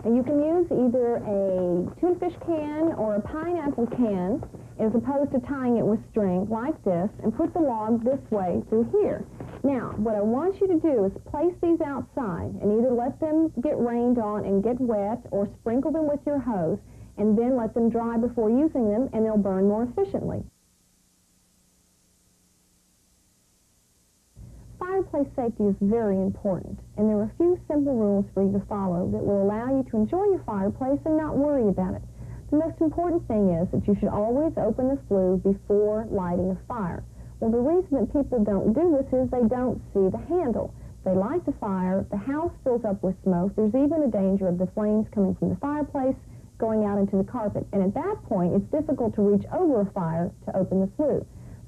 S2: And you can use either a tuna fish can or a pineapple can, as opposed to tying it with string like this, and put the log this way through here. Now, what I want you to do is place these outside and either let them get rained on and get wet, or sprinkle them with your hose, and then let them dry before using them, and they'll burn more efficiently. Fireplace safety is very important, and there are a few simple rules for you to follow that will allow you to enjoy your fireplace and not worry about it. The most important thing is that you should always open the flue before lighting a fire. Well, the reason that people don't do this is they don't see the handle. They light the fire, the house fills up with smoke, there's even a danger of the flames coming from the fireplace going out into the carpet, and at that point it's difficult to reach over a fire to open the flue.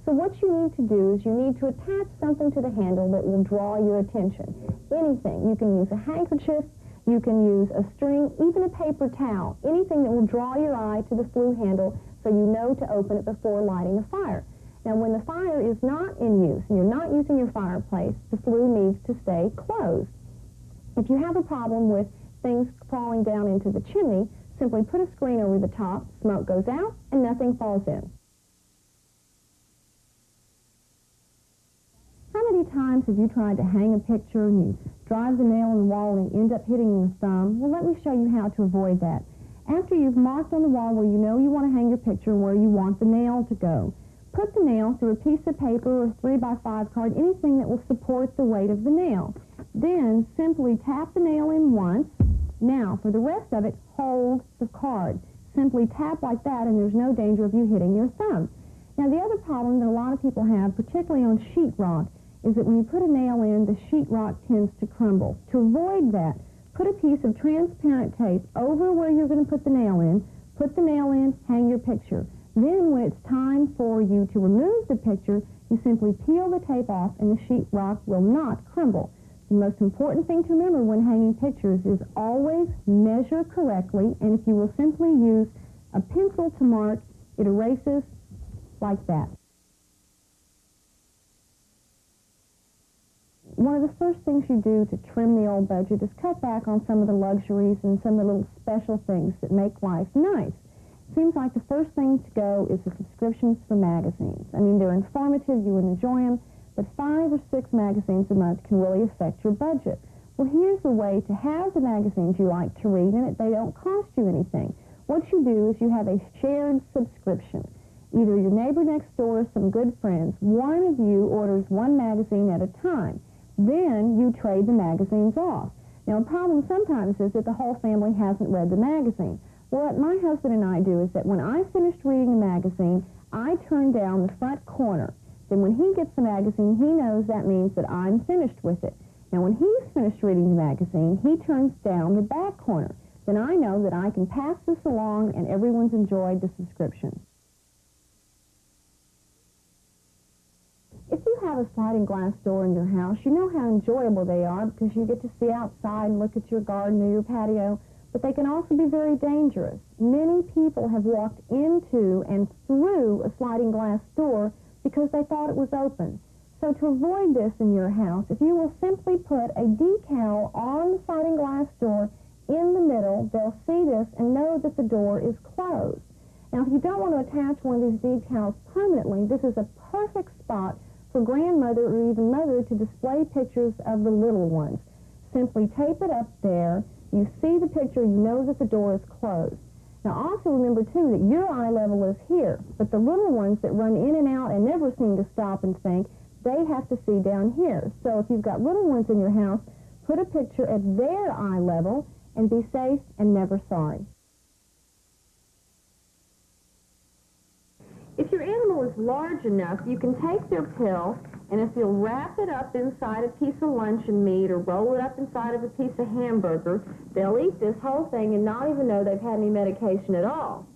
S2: So what you need to do is you need to attach something to the handle that will draw your attention. Anything. You can use a handkerchief, you can use a string, even a paper towel. Anything that will draw your eye to the flue handle so you know to open it before lighting a fire. Now, when the fire is not in use and you're not using your fireplace, the flue needs to stay closed. If you have a problem with things falling down into the chimney, simply put a screen over the top, smoke goes out, and nothing falls in. How many times have you tried to hang a picture and you drive the nail in the wall and you end up hitting your thumb? Well, let me show you how to avoid that. After you've marked on the wall where you know you want to hang your picture and where you want the nail to go, put the nail through a piece of paper or 3x5 card, anything that will support the weight of the nail. Then simply tap the nail in once. Now, for the rest of it, hold the card. Simply tap like that, and there's no danger of you hitting your thumb. Now, the other problem that a lot of people have, particularly on sheetrock, is that when you put a nail in, the sheetrock tends to crumble. To avoid that, put a piece of transparent tape over where you're going to put the nail in, hang your picture. Then when it's time for you to remove the picture, you simply peel the tape off and the sheetrock will not crumble. The most important thing to remember when hanging pictures is always measure correctly, and if you will simply use a pencil to mark, it erases like that. One of the first things you do to trim the old budget is cut back on some of the luxuries and some of the little special things that make life nice. It seems like the first thing to go is the subscriptions for magazines. I mean, they're informative, you would enjoy them, but 5 or 6 magazines a month can really affect your budget. Well, here's a way to have the magazines you like to read, and they don't cost you anything. What you do is you have a shared subscription. Either your neighbor next door or some good friends, one of you orders one magazine at a time. Then you trade the magazines off. Now, the problem sometimes is that the whole family hasn't read the magazine. Well, what my husband and I do is that when I finished reading the magazine, I turn down the front corner. Then when he gets the magazine, he knows that means that I'm finished with it. Now, when he's finished reading the magazine, he turns down the back corner. Then I know that I can pass this along and everyone's enjoyed the subscription. If you have a sliding glass door in your house, you know how enjoyable they are because you get to see outside and look at your garden or your patio, but they can also be very dangerous. Many people have walked into and through a sliding glass door because they thought it was open. So to avoid this in your house, if you will simply put a decal on the sliding glass door in the middle, they'll see this and know that the door is closed. Now, if you don't want to attach one of these decals permanently, this is a perfect spot for grandmother or even mother to display pictures of the little ones. Simply tape it up there, you see the picture, you know that the door is closed. Now also remember too that your eye level is here, but the little ones that run in and out and never seem to stop and think, they have to see down here. So if you've got little ones in your house, put a picture at their eye level and be safe and never sorry. If your animal is large enough, you can take their pill, and if you'll wrap it up inside a piece of luncheon meat or roll it up inside of a piece of hamburger, they'll eat this whole thing and not even know they've had any medication at all.